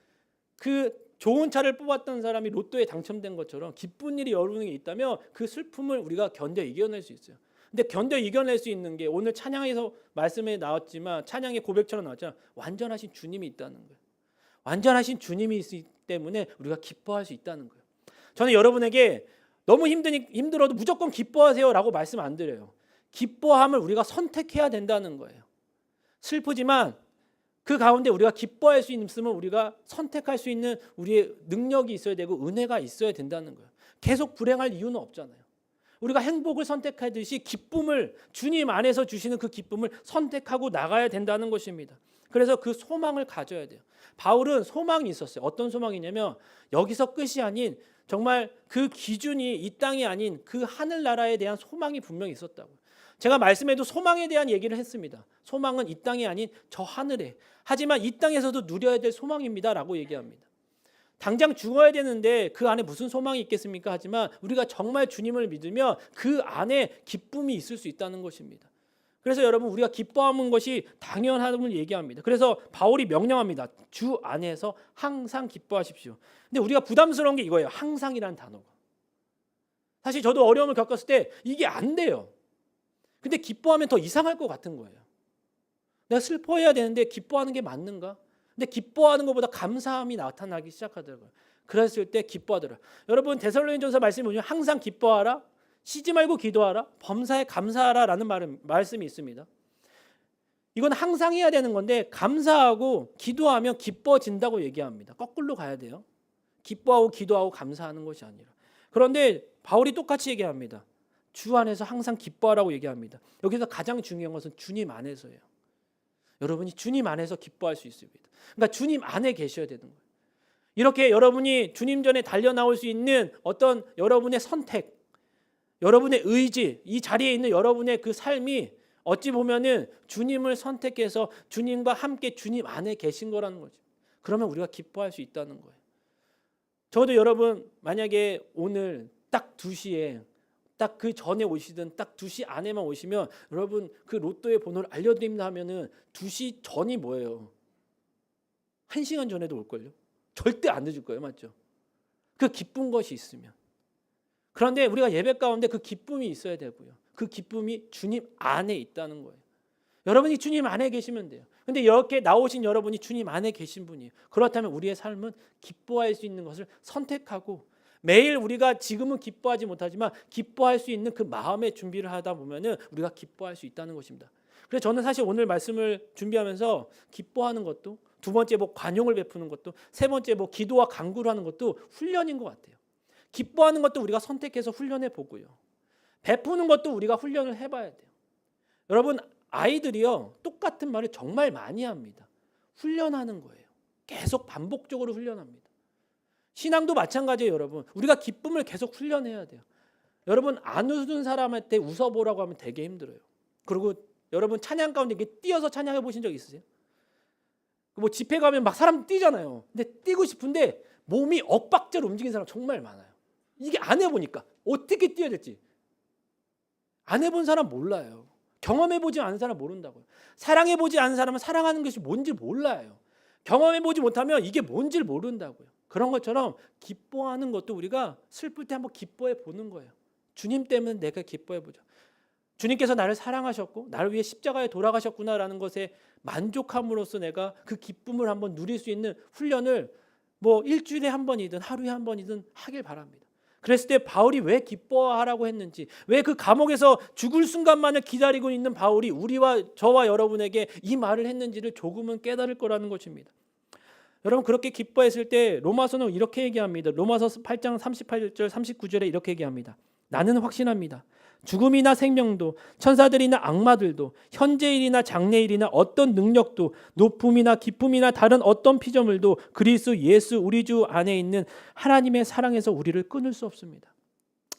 그 좋은 차를 뽑았던 사람이 로또에 당첨된 것처럼 기쁜 일이 여러분에게 있다면 그 슬픔을 우리가 견뎌 이겨낼 수 있어요. 근데 견뎌 이겨낼 수 있는 게 오늘 찬양에서 말씀에 나왔지만 찬양의 고백처럼 나왔잖아요. 완전하신 주님이 있다는 거예요. 완전하신 주님이 있기 때문에 우리가 기뻐할 수 있다는 거예요. 저는 여러분에게 너무 힘들어도 무조건 기뻐하세요라고 말씀 안 드려요. 기뻐함을 우리가 선택해야 된다는 거예요. 슬프지만 그 가운데 우리가 기뻐할 수 있으면 우리가 선택할 수 있는 우리의 능력이 있어야 되고 은혜가 있어야 된다는 거예요. 계속 불행할 이유는 없잖아요. 우리가 행복을 선택하듯이 기쁨을 주님 안에서 주시는 그 기쁨을 선택하고 나가야 된다는 것입니다. 그래서 그 소망을 가져야 돼요. 바울은 소망이 있었어요. 어떤 소망이냐면 여기서 끝이 아닌 정말 그 기준이 이 땅이 아닌 그 하늘나라에 대한 소망이 분명히 있었다고. 제가 말씀에도 소망에 대한 얘기를 했습니다. 소망은 이 땅이 아닌 저 하늘에. 하지만 이 땅에서도 누려야 될 소망입니다라고 얘기합니다. 당장 죽어야 되는데 그 안에 무슨 소망이 있겠습니까? 하지만 우리가 정말 주님을 믿으면 그 안에 기쁨이 있을 수 있다는 것입니다. 그래서 여러분 우리가 기뻐하는 것이 당연함을 얘기합니다. 그래서 바울이 명령합니다. 주 안에서 항상 기뻐하십시오. 근데 우리가 부담스러운 게 이거예요. 항상이라는 단어가. 사실 저도 어려움을 겪었을 때 이게 안 돼요. 근데 기뻐하면 더 이상할 것 같은 거예요. 내가 슬퍼해야 되는데 기뻐하는 게 맞는가? 근데 기뻐하는 것보다 감사함이 나타나기 시작하더라고요. 그랬을 때 기뻐하더라. 여러분 데살로니가전서 말씀이 보면 항상 기뻐하라. 쉬지 말고 기도하라. 범사에 감사하라라는 말씀이 있습니다. 이건 항상 해야 되는 건데 감사하고 기도하면 기뻐진다고 얘기합니다. 거꾸로 가야 돼요. 기뻐하고 기도하고 감사하는 것이 아니라. 그런데 바울이 똑같이 얘기합니다. 주 안에서 항상 기뻐하라고 얘기합니다. 여기서 가장 중요한 것은 주님 안에서예요. 여러분이 주님 안에서 기뻐할 수 있습니다. 그러니까 주님 안에 계셔야 되는 거예요. 이렇게 여러분이 주님 전에 달려나올 수 있는 어떤 여러분의 선택, 여러분의 의지, 이 자리에 있는 여러분의 그 삶이 어찌 보면은 주님을 선택해서 주님과 함께 주님 안에 계신 거라는 거죠. 그러면 우리가 기뻐할 수 있다는 거예요. 저도 여러분 만약에 오늘 딱 2시에 딱 그 전에 오시든 딱 2시 안에만 오시면 여러분 그 로또의 번호를 알려드립니다 하면은 2시 전이 뭐예요? 1시간 전에도 올걸요? 절대 안 늦을 거예요. 맞죠? 그 기쁜 것이 있으면. 그런데 우리가 예배 가운데 그 기쁨이 있어야 되고요. 그 기쁨이 주님 안에 있다는 거예요. 여러분이 주님 안에 계시면 돼요. 근데 이렇게 나오신 여러분이 주님 안에 계신 분이에요. 그렇다면 우리의 삶은 기뻐할 수 있는 것을 선택하고 매일 우리가 지금은 기뻐하지 못하지만 기뻐할 수 있는 그 마음의 준비를 하다 보면은 우리가 기뻐할 수 있다는 것입니다. 그래서 저는 사실 오늘 말씀을 준비하면서 기뻐하는 것도, 두 번째 뭐 관용을 베푸는 것도, 세 번째 뭐 기도와 간구를 하는 것도 훈련인 것 같아요. 기뻐하는 것도 우리가 선택해서 훈련해 보고요. 베푸는 것도 우리가 훈련을 해봐야 돼요. 여러분, 아이들이요 똑같은 말을 정말 많이 합니다. 훈련하는 거예요. 계속 반복적으로 훈련합니다. 신앙도 마찬가지예요, 여러분. 우리가 기쁨을 계속 훈련해야 돼요. 여러분, 안 웃은 사람한테 웃어보라고 하면 되게 힘들어요. 그리고 여러분 찬양 가운데 이렇게 뛰어서 찬양해 보신 적 있으세요? 뭐 집회 가면 막 사람 뛰잖아요. 근데 뛰고 싶은데 몸이 엇박자로 움직이는 사람 정말 많아요. 이게 안 해보니까 어떻게 뛰어야 될지 안 해본 사람 몰라요. 경험해보지 않은 사람 모른다고요. 사랑해보지 않은 사람은 사랑하는 것이 뭔지 몰라요. 경험해보지 못하면 이게 뭔지를 모른다고요. 그런 것처럼 기뻐하는 것도 우리가 슬플 때 한번 기뻐해 보는 거예요. 주님 때문에 내가 기뻐해 보자. 주님께서 나를 사랑하셨고 나를 위해 십자가에 돌아가셨구나라는 것에 만족함으로써 내가 그 기쁨을 한번 누릴 수 있는 훈련을 뭐 일주일에 한 번이든 하루에 한 번이든 하길 바랍니다. 그랬을 때 바울이 왜 기뻐하라고 했는지, 왜 그 감옥에서 죽을 순간만을 기다리고 있는 바울이 저와 여러분에게 이 말을 했는지를 조금은 깨달을 거라는 것입니다. 여러분, 그렇게 기뻐했을 때 로마서는 이렇게 얘기합니다. 로마서 8장 38절 39절에 이렇게 얘기합니다. 나는 확신합니다. 죽음이나 생명도, 천사들이나 악마들도, 현재일이나 장래일이나 어떤 능력도, 높음이나 기쁨이나 다른 어떤 피조물도 그리스도 예수 우리 주 안에 있는 하나님의 사랑에서 우리를 끊을 수 없습니다.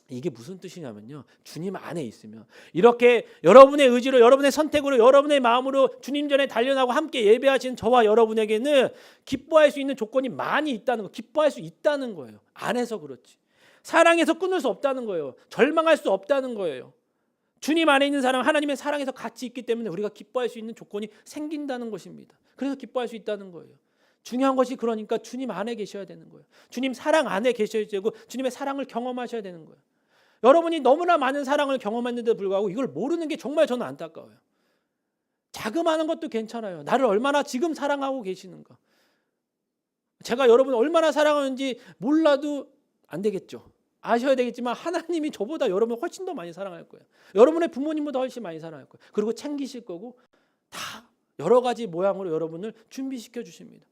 이게 무슨 뜻이냐면요, 주님 안에 있으면 이렇게 여러분의 의지로, 여러분의 선택으로, 여러분의 마음으로 주님 전에 단련하고 함께 예배하신 저와 여러분에게는 기뻐할 수 있는 조건이 많이 있다는 거, 기뻐할 수 있다는 거예요. 안에서 그렇지. 사랑에서 끊을 수 없다는 거예요. 절망할 수 없다는 거예요. 주님 안에 있는 사람, 하나님의 사랑에서 같이 있기 때문에 우리가 기뻐할 수 있는 조건이 생긴다는 것입니다. 그래서 기뻐할 수 있다는 거예요. 중요한 것이 그러니까 주님 안에 계셔야 되는 거예요. 주님 사랑 안에 계셔야 되고 주님의 사랑을 경험하셔야 되는 거예요. 여러분이 너무나 많은 사랑을 경험했는데도 불구하고 이걸 모르는 게 정말 저는 안타까워요. 자그마한 것도 괜찮아요. 나를 얼마나 지금 사랑하고 계시는가. 제가 여러분을 얼마나 사랑하는지 몰라도 안 되겠죠. 아셔야 되겠지만 하나님이 저보다 여러분을 훨씬 더 많이 사랑할 거예요. 여러분의 부모님보다 훨씬 많이 사랑할 거예요. 그리고 챙기실 거고 다 여러 가지 모양으로 여러분을 준비시켜 주십니다.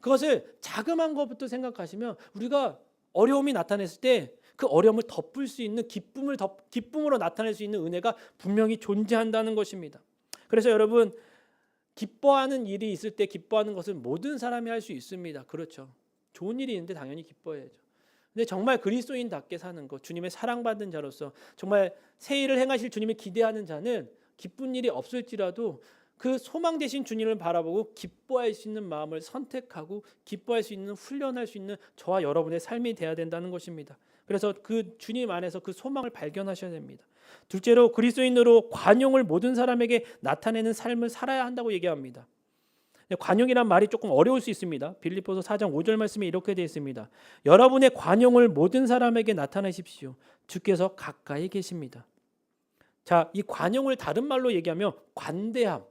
그것을 자그마한 것부터 생각하시면 우리가 어려움이 나타났을 때 그 어려움을 덮을 수 있는 기쁨으로 나타낼 수 있는 은혜가 분명히 존재한다는 것입니다. 그래서 여러분, 기뻐하는 일이 있을 때 기뻐하는 것은 모든 사람이 할 수 있습니다. 그렇죠. 좋은 일이 있는데 당연히 기뻐해야죠. 근데 정말 그리스도인답게 사는 것, 주님의 사랑받은 자로서 정말 새 일을 행하실 주님을 기대하는 자는 기쁜 일이 없을지라도 그 소망 되신 주님을 바라보고 기뻐할 수 있는 마음을 선택하고 기뻐할 수 있는, 훈련할 수 있는 저와 여러분의 삶이 돼야 된다는 것입니다. 그래서 그 주님 안에서 그 소망을 발견하셔야 됩니다. 둘째로, 그리스도인으로 관용을 모든 사람에게 나타내는 삶을 살아야 한다고 얘기합니다. 관용이란 말이 조금 어려울 수 있습니다. 빌립보서 4장 5절 말씀에 이렇게 되어 있습니다. 여러분의 관용을 모든 사람에게 나타내십시오. 주께서 가까이 계십니다. 자, 이 관용을 다른 말로 얘기하면 관대함,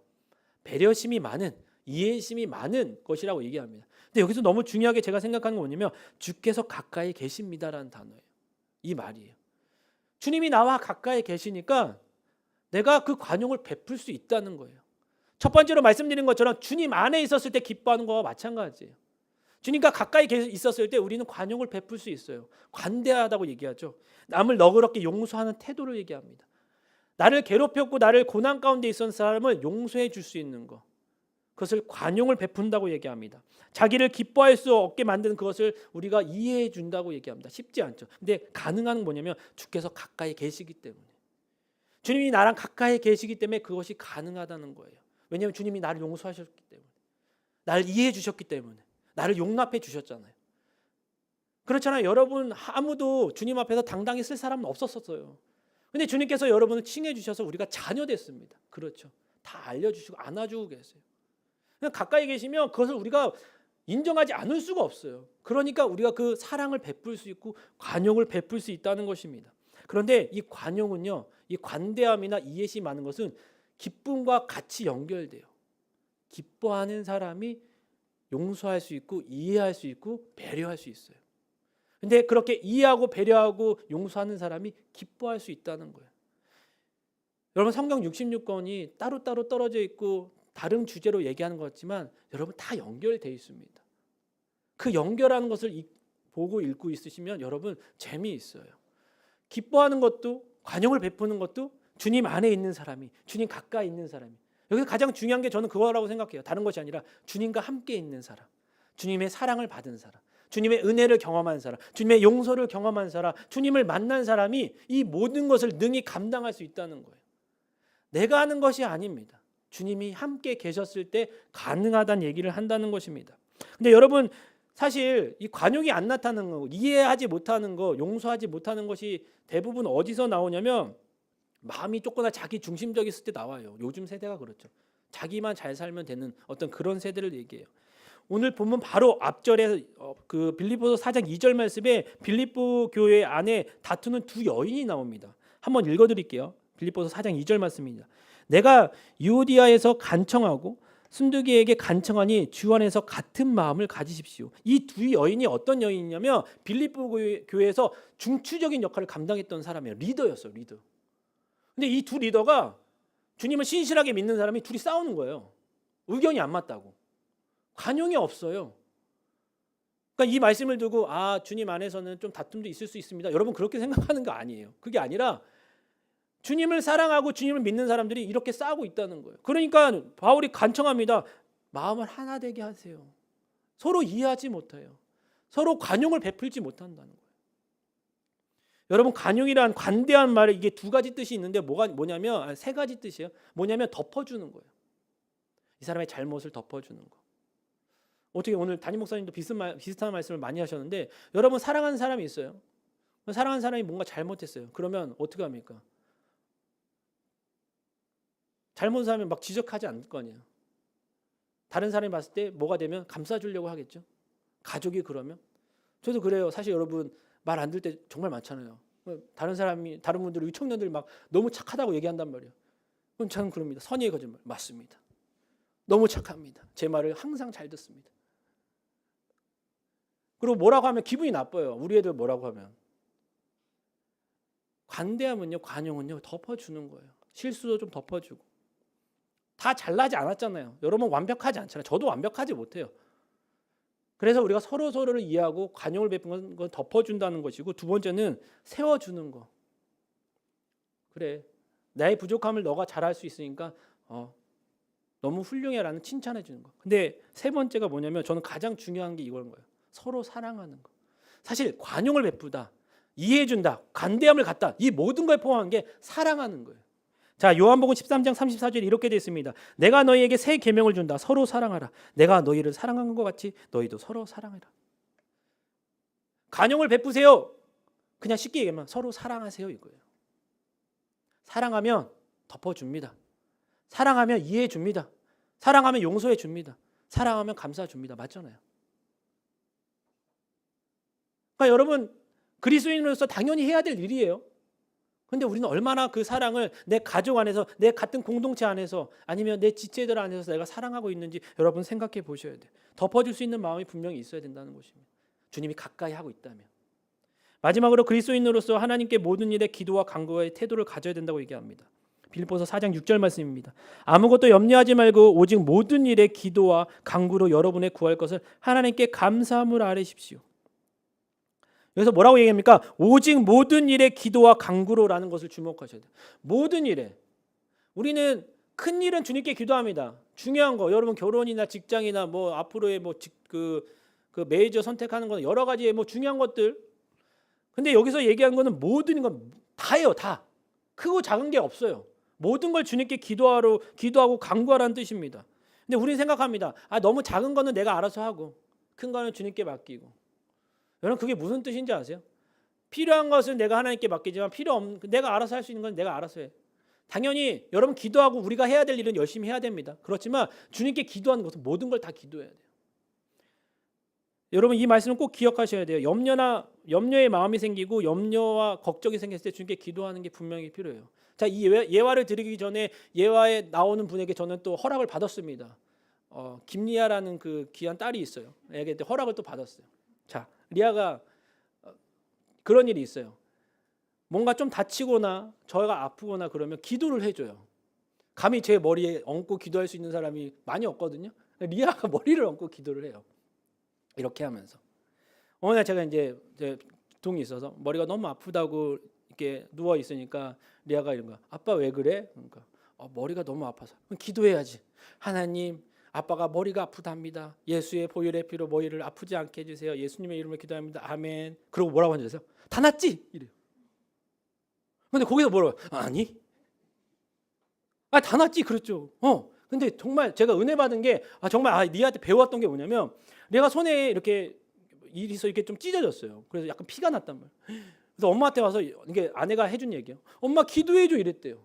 배려심이 많은, 이해심이 많은 것이라고 얘기합니다. 근데 여기서 너무 중요하게 제가 생각하는 건 뭐냐면 주께서 가까이 계십니다라는 단어예요. 이 말이에요. 주님이 나와 가까이 계시니까 내가 그 관용을 베풀 수 있다는 거예요. 첫 번째로 말씀드린 것처럼 주님 안에 있었을 때 기뻐하는 거와 마찬가지예요. 주님과 가까이 있었을 때 우리는 관용을 베풀 수 있어요. 관대하다고 얘기하죠. 남을 너그럽게 용서하는 태도를 얘기합니다. 나를 괴롭혔고 나를 고난 가운데 있었던 사람을 용서해 줄 수 있는 것, 그것을 관용을 베푼다고 얘기합니다. 자기를 기뻐할 수 없게 만드는 그것을 우리가 이해해 준다고 얘기합니다. 쉽지 않죠. 근데 가능한 건 뭐냐면 주께서 가까이 계시기 때문에, 주님이 나랑 가까이 계시기 때문에 그것이 가능하다는 거예요. 왜냐하면 주님이 나를 용서하셨기 때문에, 나를 이해해 주셨기 때문에, 나를 용납해 주셨잖아요. 그렇잖아요. 여러분, 아무도 주님 앞에서 당당히 쓸 사람은 없었어요. 근데 주님께서 여러분을 칭해 주셔서 우리가 자녀 됐습니다. 그렇죠. 다 알려주시고 안아주고 계세요. 그냥 가까이 계시면 그것을 우리가 인정하지 않을 수가 없어요. 그러니까 우리가 그 사랑을 베풀 수 있고 관용을 베풀 수 있다는 것입니다. 그런데 이 관용은요, 이 관대함이나 이해심이 많은 것은 기쁨과 같이 연결돼요. 기뻐하는 사람이 용서할 수 있고 이해할 수 있고 배려할 수 있어요. 근데 그렇게 이해하고 배려하고 용서하는 사람이 기뻐할 수 있다는 거예요. 여러분 성경 66권이 따로따로 떨어져 있고 다른 주제로 얘기하는 것 같지만 여러분 다 연결되어 있습니다. 그 연결하는 것을 보고 읽고 있으시면 여러분 재미있어요. 기뻐하는 것도 관용을 베푸는 것도 주님 안에 있는 사람이, 주님 가까이 있는 사람이. 여기서 가장 중요한 게 저는 그거라고 생각해요. 다른 것이 아니라 주님과 함께 있는 사람, 주님의 사랑을 받은 사람, 주님의 은혜를 경험한 사람, 주님의 용서를 경험한 사람, 주님을 만난 사람이 이 모든 것을 능히 감당할 수 있다는 거예요. 내가 하는 것이 아닙니다. 주님이 함께 계셨을 때 가능하다는 얘기를 한다는 것입니다. 근데 여러분 사실 이 관용이 안 나타나는 거, 이해하지 못하는 거, 용서하지 못하는 것이 대부분 어디서 나오냐면 마음이 조금이나 자기 중심적이었을 때 나와요. 요즘 세대가 그렇죠. 자기만 잘 살면 되는 어떤 그런 세대를 얘기해요. 오늘 본문 바로 앞절에 그 빌립보서 4장 2절 말씀에 빌립보 교회 안에 다투는 두 여인이 나옵니다. 한번 읽어드릴게요. 빌립보서 4장 2절 말씀입니다. 내가 유오디아에서 간청하고 순두기에게 간청하니 주 안에서 같은 마음을 가지십시오. 이 두 여인이 어떤 여인이냐면 빌립보 교회에서 중추적인 역할을 감당했던 사람이에요. 리더였어요. 리더. 근데 이 두 리더가 주님을 신실하게 믿는 사람이 둘이 싸우는 거예요. 의견이 안 맞다고. 관용이 없어요. 그러니까 이 말씀을 두고 주님 안에서는 좀 다툼도 있을 수 있습니다. 여러분 그렇게 생각하는 거 아니에요. 그게 아니라 주님을 사랑하고 주님을 믿는 사람들이 이렇게 싸우고 있다는 거예요. 그러니까 바울이 간청합니다. 마음을 하나 되게 하세요. 서로 이해하지 못해요. 서로 관용을 베풀지 못한다는 거예요. 여러분 관용이란 관대한 말에 이게 두 가지 뜻이 있는데 뭐냐면 세 가지 뜻이에요. 뭐냐면 덮어주는 거예요. 이 사람의 잘못을 덮어주는 거. 어떻게 오늘 담임 목사님도 비슷한 말씀을 많이 하셨는데 여러분 사랑하는 사람이 있어요. 사랑하는 사람이 뭔가 잘못했어요. 그러면 어떻게 합니까? 잘못하면 막 지적하지 않을 거 아니에요. 다른 사람이 봤을 때 뭐가 되면 감싸주려고 하겠죠. 가족이 그러면. 저도 그래요. 사실 여러분 말 안 들 때 정말 많잖아요. 다른 분들이 청년들이 막 너무 착하다고 얘기한단 말이에요. 그럼 저는 그럽니다. 선의의 거짓말 맞습니다. 너무 착합니다. 제 말을 항상 잘 듣습니다. 그리고 뭐라고 하면 기분이 나빠요. 우리 애들 뭐라고 하면. 관대함은요, 관용은요 덮어주는 거예요. 실수도 좀 덮어주고. 다 잘나지 않았잖아요. 여러분 완벽하지 않잖아요. 저도 완벽하지 못해요. 그래서 우리가 서로를 이해하고 관용을 베푸는 건 덮어준다는 것이고, 두 번째는 세워주는 거. 그래, 나의 부족함을 너가 잘할 수 있으니까 너무 훌륭해라는 칭찬해 주는 거. 근데 세 번째가 뭐냐면 저는 가장 중요한 게 이거인 거예요. 서로 사랑하는 거. 사실 관용을 베푸다, 이해해 준다, 관대함을 갖다, 이 모든 걸 포함한 게 사랑하는 거예요. 자, 요한복음 13장 34절에 이렇게 되어 있습니다. 내가 너희에게 새 계명을 준다. 서로 사랑하라. 내가 너희를 사랑한 것 같이 너희도 서로 사랑하라. 관용을 베푸세요. 그냥 쉽게 얘기하면 서로 사랑하세요 이거예요. 사랑하면 덮어줍니다. 사랑하면 이해해 줍니다. 사랑하면 용서해 줍니다. 사랑하면 감싸 줍니다. 맞잖아요. 그러니까 여러분 그리스도인으로서 당연히 해야 될 일이에요. 근데 우리는 얼마나 그 사랑을 내 가족 안에서, 내 같은 공동체 안에서, 아니면 내 지체들 안에서 내가 사랑하고 있는지 여러분 생각해 보셔야 돼요. 덮어줄 수 있는 마음이 분명히 있어야 된다는 것입니다. 주님이 가까이 하고 있다면. 마지막으로 그리스도인으로서 하나님께 모든 일에 기도와 간구의 태도를 가져야 된다고 얘기합니다. 빌립보서 4장 6절 말씀입니다. 아무것도 염려하지 말고 오직 모든 일에 기도와 간구로 여러분의 구할 것을 하나님께 감사함을 아뢰십시오. 여기서 뭐라고 얘기합니까? 오직 모든 일에 기도와 간구로라는 것을 주목하셔야 돼요. 모든 일에. 우리는 큰 일은 주님께 기도합니다. 중요한 거, 여러분 결혼이나 직장이나 뭐 앞으로의 그 메이저 선택하는 건 여러 가지의 뭐 중요한 것들. 근데 여기서 얘기한 거는 모든 건 다예요, 다. 크고 작은 게 없어요. 모든 걸 주님께 기도하고 간구하라는 뜻입니다. 근데 우리는 생각합니다. 너무 작은 거는 내가 알아서 하고 큰 거는 주님께 맡기고. 여러분 그게 무슨 뜻인지 아세요? 필요한 것은 내가 하나님께 맡기지만 내가 알아서 할 수 있는 건 내가 알아서 해. 당연히 여러분 기도하고 우리가 해야 될 일은 열심히 해야 됩니다. 그렇지만 주님께 기도하는 것은 모든 걸 다 기도해야 돼요. 여러분 이 말씀은 꼭 기억하셔야 돼요. 염려의 마음이 생기고 염려와 걱정이 생겼을 때 주님께 기도하는 게 분명히 필요해요. 자, 이 예화를 드리기 전에 예화에 나오는 분에게 저는 또 허락을 받았습니다. 김리아라는 그 귀한 딸이 있어요. 애한테 허락을 또 받았어요. 자, 리아가 그런 일이 있어요. 뭔가 좀 다치거나 저희가 아프거나 그러면 기도를 해줘요. 감히 제 머리에 얹고 기도할 수 있는 사람이 많이 없거든요. 리아가 머리를 얹고 기도를 해요. 이렇게 하면서 어느 날 제가 이제 두통이 있어서 머리가 너무 아프다고 이렇게 누워 있으니까 리아가 이런 거야. 아빠 왜 그래? 그러니까 머리가 너무 아파서. 그럼 기도해야지. 하나님, 아빠가 머리가 아프답니다. 예수의 보혈의 피로 머리를 아프지 않게 해주세요. 예수님의 이름으로 기도합니다. 아멘. 그리고 뭐라고 하는지 아세요? 다 낫지? 이래요. 근데 거기서 뭐라고? 아니. 다 낫지. 그렇죠. 근데 정말 제가 은혜 받은 게 정말 리아한테 배웠던 게 뭐냐면 내가 손에 이렇게 이리서 이렇게 좀 찢어졌어요. 그래서 약간 피가 났단 말이에요. 그래서 엄마한테 와서 이게 아내가 해준 얘기예요. 엄마 기도해줘 이랬대요.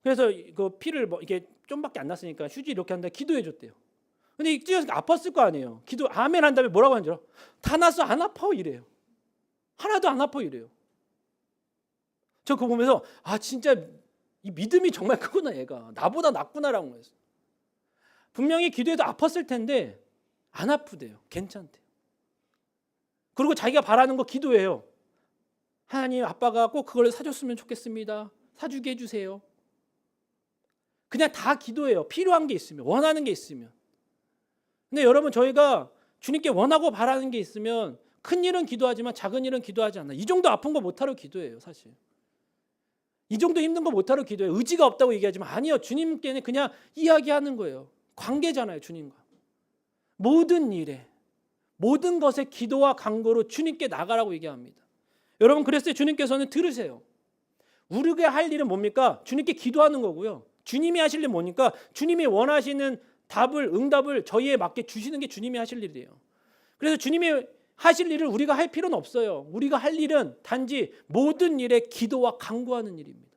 그래서 그 피를 이게 좀밖에 안 났으니까 휴지 이렇게 한다 기도해줬대요. 근데 찢어지니까 아팠을 거 아니에요. 기도 아멘 한 다음에 뭐라고 하는지 알아? 다 났어 안 아파 이래요. 하나도 안 아파 이래요. 저 그거 보면서 진짜 이 믿음이 정말 크구나 얘가. 나보다 낫구나라고 했어요. 분명히 기도해도 아팠을 텐데 안 아프대요. 괜찮대요. 그리고 자기가 바라는 거 기도해요. 하나님 아빠가 꼭 그걸 사줬으면 좋겠습니다. 사주게 해주세요. 그냥 다 기도해요. 필요한 게 있으면, 원하는 게 있으면. 근데 여러분 저희가 주님께 원하고 바라는 게 있으면 큰 일은 기도하지만 작은 일은 기도하지 않아요. 이 정도 아픈 거 못하러 기도해요. 사실. 이 정도 힘든 거 못하러 기도해요. 의지가 없다고 얘기하지만 아니요. 주님께는 그냥 이야기하는 거예요. 관계잖아요. 주님과. 모든 일에 모든 것에 기도와 간구로 주님께 나가라고 얘기합니다. 여러분 그랬을 때 주님께서는 들으세요. 우리가 할 일은 뭡니까? 주님께 기도하는 거고요. 주님이 하실 일은 뭡니까? 주님이 원하시는 응답을 저희에 맞게 주시는 게 주님이 하실 일이에요. 그래서 주님이 하실 일을 우리가 할 필요는 없어요. 우리가 할 일은 단지 모든 일에 기도와 간구하는 일입니다.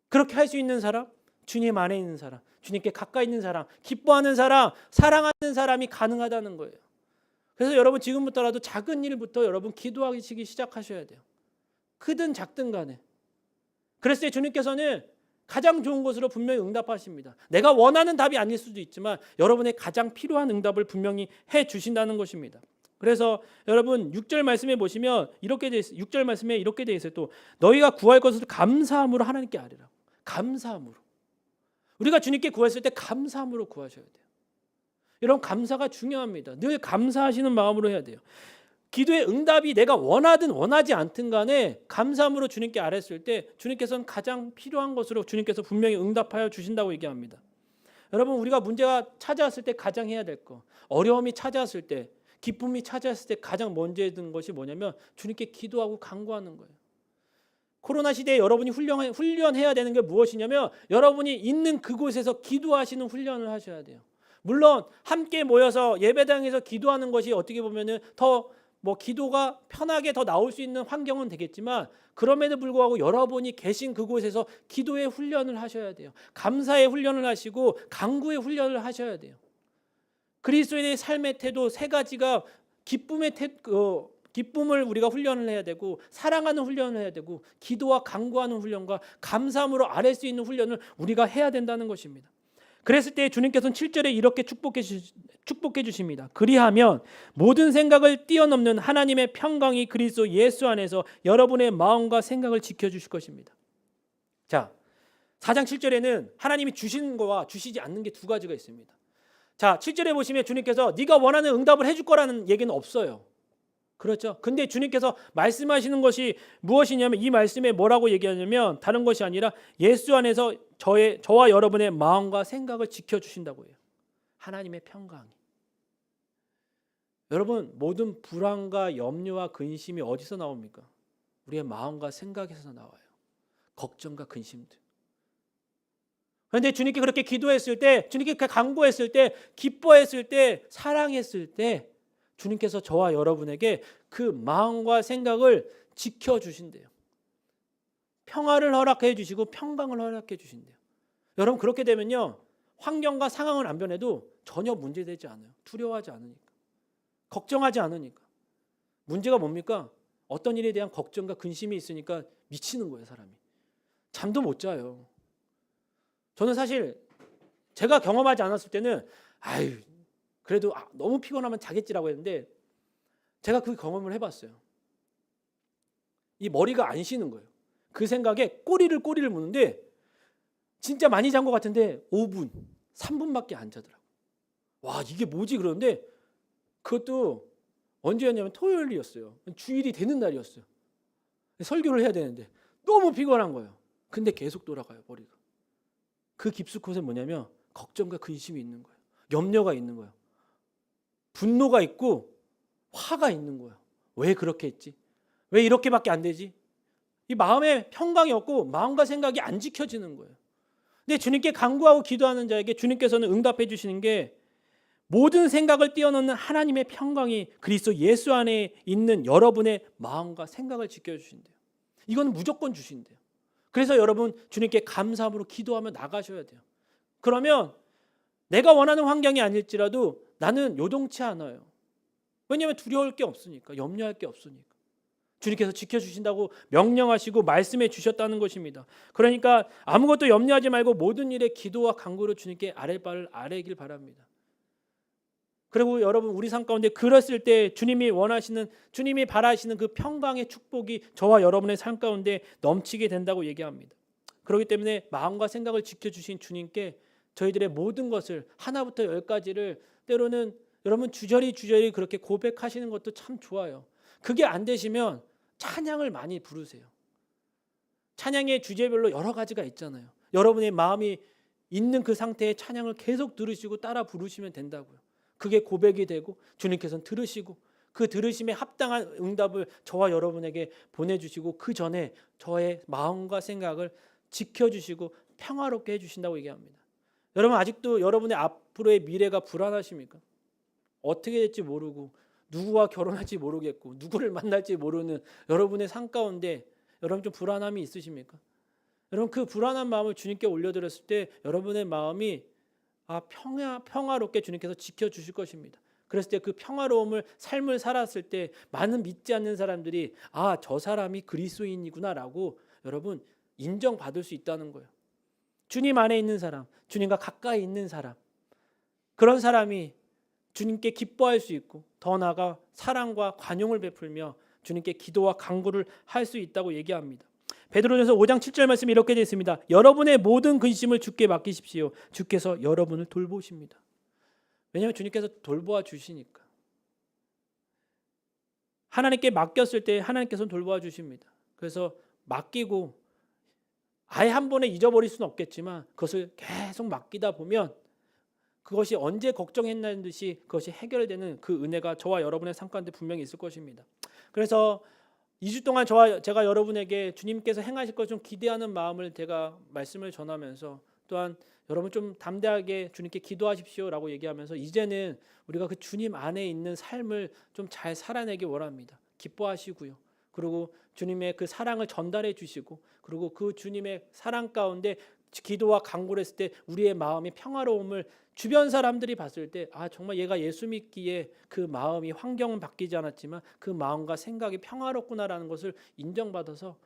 그렇게 할 수 있는 사람, 주님 안에 있는 사람, 주님께 가까이 있는 사람, 기뻐하는 사람, 사랑하는 사람이 가능하다는 거예요. 그래서 여러분 지금부터라도 작은 일부터 여러분 기도하시기 시작하셔야 돼요. 크든 작든 간에. 그랬을 때 주님께서는 가장 좋은 것으로 분명히 응답하십니다. 내가 원하는 답이 아닐 수도 있지만 여러분의 가장 필요한 응답을 분명히 해 주신다는 것입니다. 그래서 여러분 6절 말씀에 보시면 이렇게 돼 있어요. 6절 말씀에 이렇게 돼 있어요. 또 너희가 구할 것을 감사함으로 하나님께 아뢰라. 감사함으로. 우리가 주님께 구했을 때 감사함으로 구하셔야 돼요. 여러분 감사가 중요합니다. 늘 감사하시는 마음으로 해야 돼요. 기도의 응답이 내가 원하든 원하지 않든 간에 감사함으로 주님께 아뢰었을 때 주님께서는 가장 필요한 것으로 주님께서 분명히 응답하여 주신다고 얘기합니다. 여러분 우리가 문제가 찾아왔을 때 가장 해야 될 거, 어려움이 찾아왔을 때, 기쁨이 찾아왔을 때 가장 먼저 해야 되는 것이 뭐냐면 주님께 기도하고 간구하는 거예요. 코로나 시대에 여러분이 훈련해야 되는 게 무엇이냐면 여러분이 있는 그곳에서 기도하시는 훈련을 하셔야 돼요. 물론 함께 모여서 예배당에서 기도하는 것이 어떻게 보면은 더 기도가 편하게 더 나올 수 있는 환경은 되겠지만 그럼에도 불구하고 여러분이 계신 그곳에서 기도의 훈련을 하셔야 돼요. 감사의 훈련을 하시고 간구의 훈련을 하셔야 돼요. 그리스도인의 삶의 태도 세 가지가 기쁨을 우리가 훈련을 해야 되고 사랑하는 훈련을 해야 되고 기도와 간구하는 훈련과 감사함으로 아뢰 수 있는 훈련을 우리가 해야 된다는 것입니다. 그랬을 때 주님께서는 7절에 이렇게 축복해 주십니다. 그리하면 모든 생각을 뛰어넘는 하나님의 평강이 그리스도 예수 안에서 여러분의 마음과 생각을 지켜주실 것입니다. 자, 4장 7절에는 하나님이 주시는 거와 주시지 않는 게 두 가지가 있습니다. 자, 7절에 보시면 주님께서 네가 원하는 응답을 해줄 거라는 얘기는 없어요. 그렇죠? 근데 주님께서 말씀하시는 것이 무엇이냐면 이 말씀에 뭐라고 얘기하냐면 다른 것이 아니라 예수 안에서 저와 여러분의 마음과 생각을 지켜주신다고 해요. 하나님의 평강이. 여러분 모든 불안과 염려와 근심이 어디서 나옵니까? 우리의 마음과 생각에서 나와요. 걱정과 근심들. 그런데 주님께 그렇게 기도했을 때, 주님께 간구했을 때, 기뻐했을 때, 사랑했을 때 주님께서 저와 여러분에게 그 마음과 생각을 지켜주신대요. 평화를 허락해 주시고 평강을 허락해 주신대요. 여러분 그렇게 되면요. 환경과 상황은 안 변해도 전혀 문제되지 않아요. 두려워하지 않으니까. 걱정하지 않으니까. 문제가 뭡니까? 어떤 일에 대한 걱정과 근심이 있으니까 미치는 거예요. 사람이. 잠도 못 자요. 저는 사실 제가 경험하지 않았을 때는 그래도 너무 피곤하면 자겠지라고 했는데 제가 그 경험을 해봤어요. 이 머리가 안 쉬는 거예요. 그 생각에 꼬리를 무는데 진짜 많이 잔 것 같은데 5분, 3분밖에 안 자더라고요. 와, 이게 뭐지? 그런데 그것도 언제였냐면 토요일이었어요. 주일이 되는 날이었어요. 설교를 해야 되는데 너무 피곤한 거예요. 근데 계속 돌아가요, 머리가. 그 깊숙한 곳에 뭐냐면 걱정과 근심이 있는 거예요. 염려가 있는 거예요. 분노가 있고 화가 있는 거예요. 왜 그렇게 했지? 왜 이렇게밖에 안 되지? 이 마음에 평강이 없고 마음과 생각이 안 지켜지는 거예요. 근데 주님께 간구하고 기도하는 자에게 주님께서는 응답해 주시는 게 모든 생각을 뛰어넘는 하나님의 평강이 그리스도 예수 안에 있는 여러분의 마음과 생각을 지켜주신대요. 이건 무조건 주신대요. 그래서 여러분 주님께 감사함으로 기도하며 나가셔야 돼요. 그러면 내가 원하는 환경이 아닐지라도 나는 요동치 않아요. 왜냐하면 두려울 게 없으니까, 염려할 게 없으니까. 주님께서 지켜주신다고 명령하시고 말씀해 주셨다는 것입니다. 그러니까 아무것도 염려하지 말고 모든 일에 기도와 간구로 주님께 아랠 바를 아뢰길 바랍니다. 그리고 여러분 우리 삶 가운데 그랬을 때 주님이 원하시는, 주님이 바라시는 그 평강의 축복이 저와 여러분의 삶 가운데 넘치게 된다고 얘기합니다. 그렇기 때문에 마음과 생각을 지켜주신 주님께 저희들의 모든 것을 하나부터 열까지를 때로는 여러분 주저리 그렇게 고백하시는 것도 참 좋아요. 그게 안 되시면 찬양을 많이 부르세요. 찬양의 주제별로 여러 가지가 있잖아요. 여러분의 마음이 있는 그 상태의 찬양을 계속 들으시고 따라 부르시면 된다고요. 그게 고백이 되고 주님께서는 들으시고 그 들으심에 합당한 응답을 저와 여러분에게 보내주시고 그 전에 저의 마음과 생각을 지켜주시고 평화롭게 해주신다고 얘기합니다. 여러분 아직도 여러분의 앞으로의 미래가 불안하십니까? 어떻게 될지 모르고 누구와 결혼할지 모르겠고 누구를 만날지 모르는 여러분의 삶 가운데 여러분 좀 불안함이 있으십니까? 여러분 그 불안한 마음을 주님께 올려드렸을 때 여러분의 마음이 평화롭게 주님께서 지켜주실 것입니다. 그랬을 때 그 평화로움을 삶을 살았을 때 많은 믿지 않는 사람들이 저 사람이 그리스도인이구나라고 여러분 인정받을 수 있다는 거예요. 주님 안에 있는 사람, 주님과 가까이 있는 사람, 그런 사람이 주님께 기뻐할 수 있고 더 나아가 사랑과 관용을 베풀며 주님께 기도와 간구를 할 수 있다고 얘기합니다. 베드로전서 5장 7절 말씀이 이렇게 되어 있습니다. 여러분의 모든 근심을 주께 맡기십시오. 주께서 여러분을 돌보십니다. 왜냐하면 주님께서 돌보아 주시니까. 하나님께 맡겼을 때 하나님께서는 돌보아 주십니다. 그래서 맡기고 아예 한 번에 잊어버릴 수는 없겠지만 그것을 계속 맡기다 보면 그것이 언제 걱정했나는 듯이 그것이 해결되는 그 은혜가 저와 여러분의 삶 가운데 분명히 있을 것입니다. 그래서 2주 동안 제가 여러분에게 주님께서 행하실 것 좀 기대하는 마음을 제가 말씀을 전하면서 또한 여러분 좀 담대하게 주님께 기도하십시오라고 얘기하면서 이제는 우리가 그 주님 안에 있는 삶을 좀 잘 살아내기 원합니다. 기뻐하시고요. 그리고 주님의 그 사랑을 전달해 주시고 그리고 그 주님의 사랑 가운데 기도와 간구를 했을 때 우리의 마음이 평화로움을 주변 사람들이 봤을 때 정말 얘가 예수 믿기에 그 마음이 환경은 바뀌지 않았지만 그 마음과 생각이 평화롭구나라는 것을 인정받아서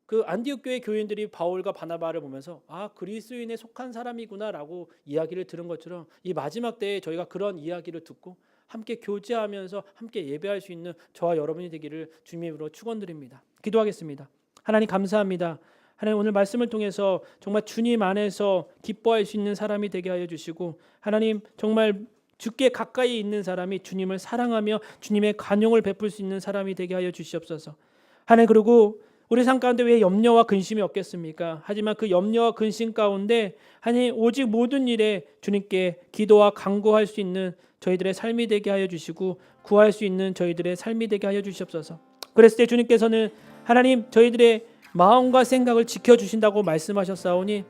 그 안디옥 교회 교인들이 바울과 바나바를 보면서 그리스도인에 속한 사람이구나라고 이야기를 들은 것처럼 이 마지막 때에 저희가 그런 이야기를 듣고 함께 교제하면서 함께 예배할 수 있는 저와 여러분이 되기를 주님의 이름으로 축원드립니다. 기도하겠습니다. 하나님 감사합니다. 하나님 오늘 말씀을 통해서 정말 주님 안에서 기뻐할 수 있는 사람이 되게 하여 주시고 하나님 정말 주께 가까이 있는 사람이 주님을 사랑하며 주님의 관용을 베풀 수 있는 사람이 되게 하여 주시옵소서. 하나님 그리고 우리 삶 가운데 왜 염려와 근심이 없겠습니까? 하지만 그 염려와 근심 가운데 하나님 오직 모든 일에 주님께 기도와 간구할 수 있는 저희들의 삶이 되게 하여 주시고 구할 수 있는 저희들의 삶이 되게 하여 주시옵소서. 그랬을 때 주님께서는 하나님 저희들의 마음과 생각을 지켜주신다고 말씀하셨사오니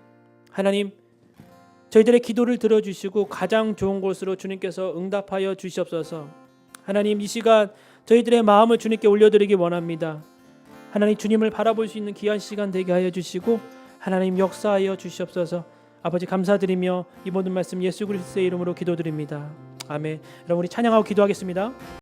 하나님 저희들의 기도를 들어주시고 가장 좋은 곳으로 주님께서 응답하여 주시옵소서. 하나님 이 시간 저희들의 마음을 주님께 올려드리기 원합니다. 하나님 주님을 바라볼 수 있는 귀한 시간 되게 하여 주시고 하나님 역사하여 주시옵소서. 아버지 감사드리며 이 모든 말씀 예수 그리스도의 이름으로 기도드립니다. 아멘. 여러분 우리 찬양하고 기도하겠습니다.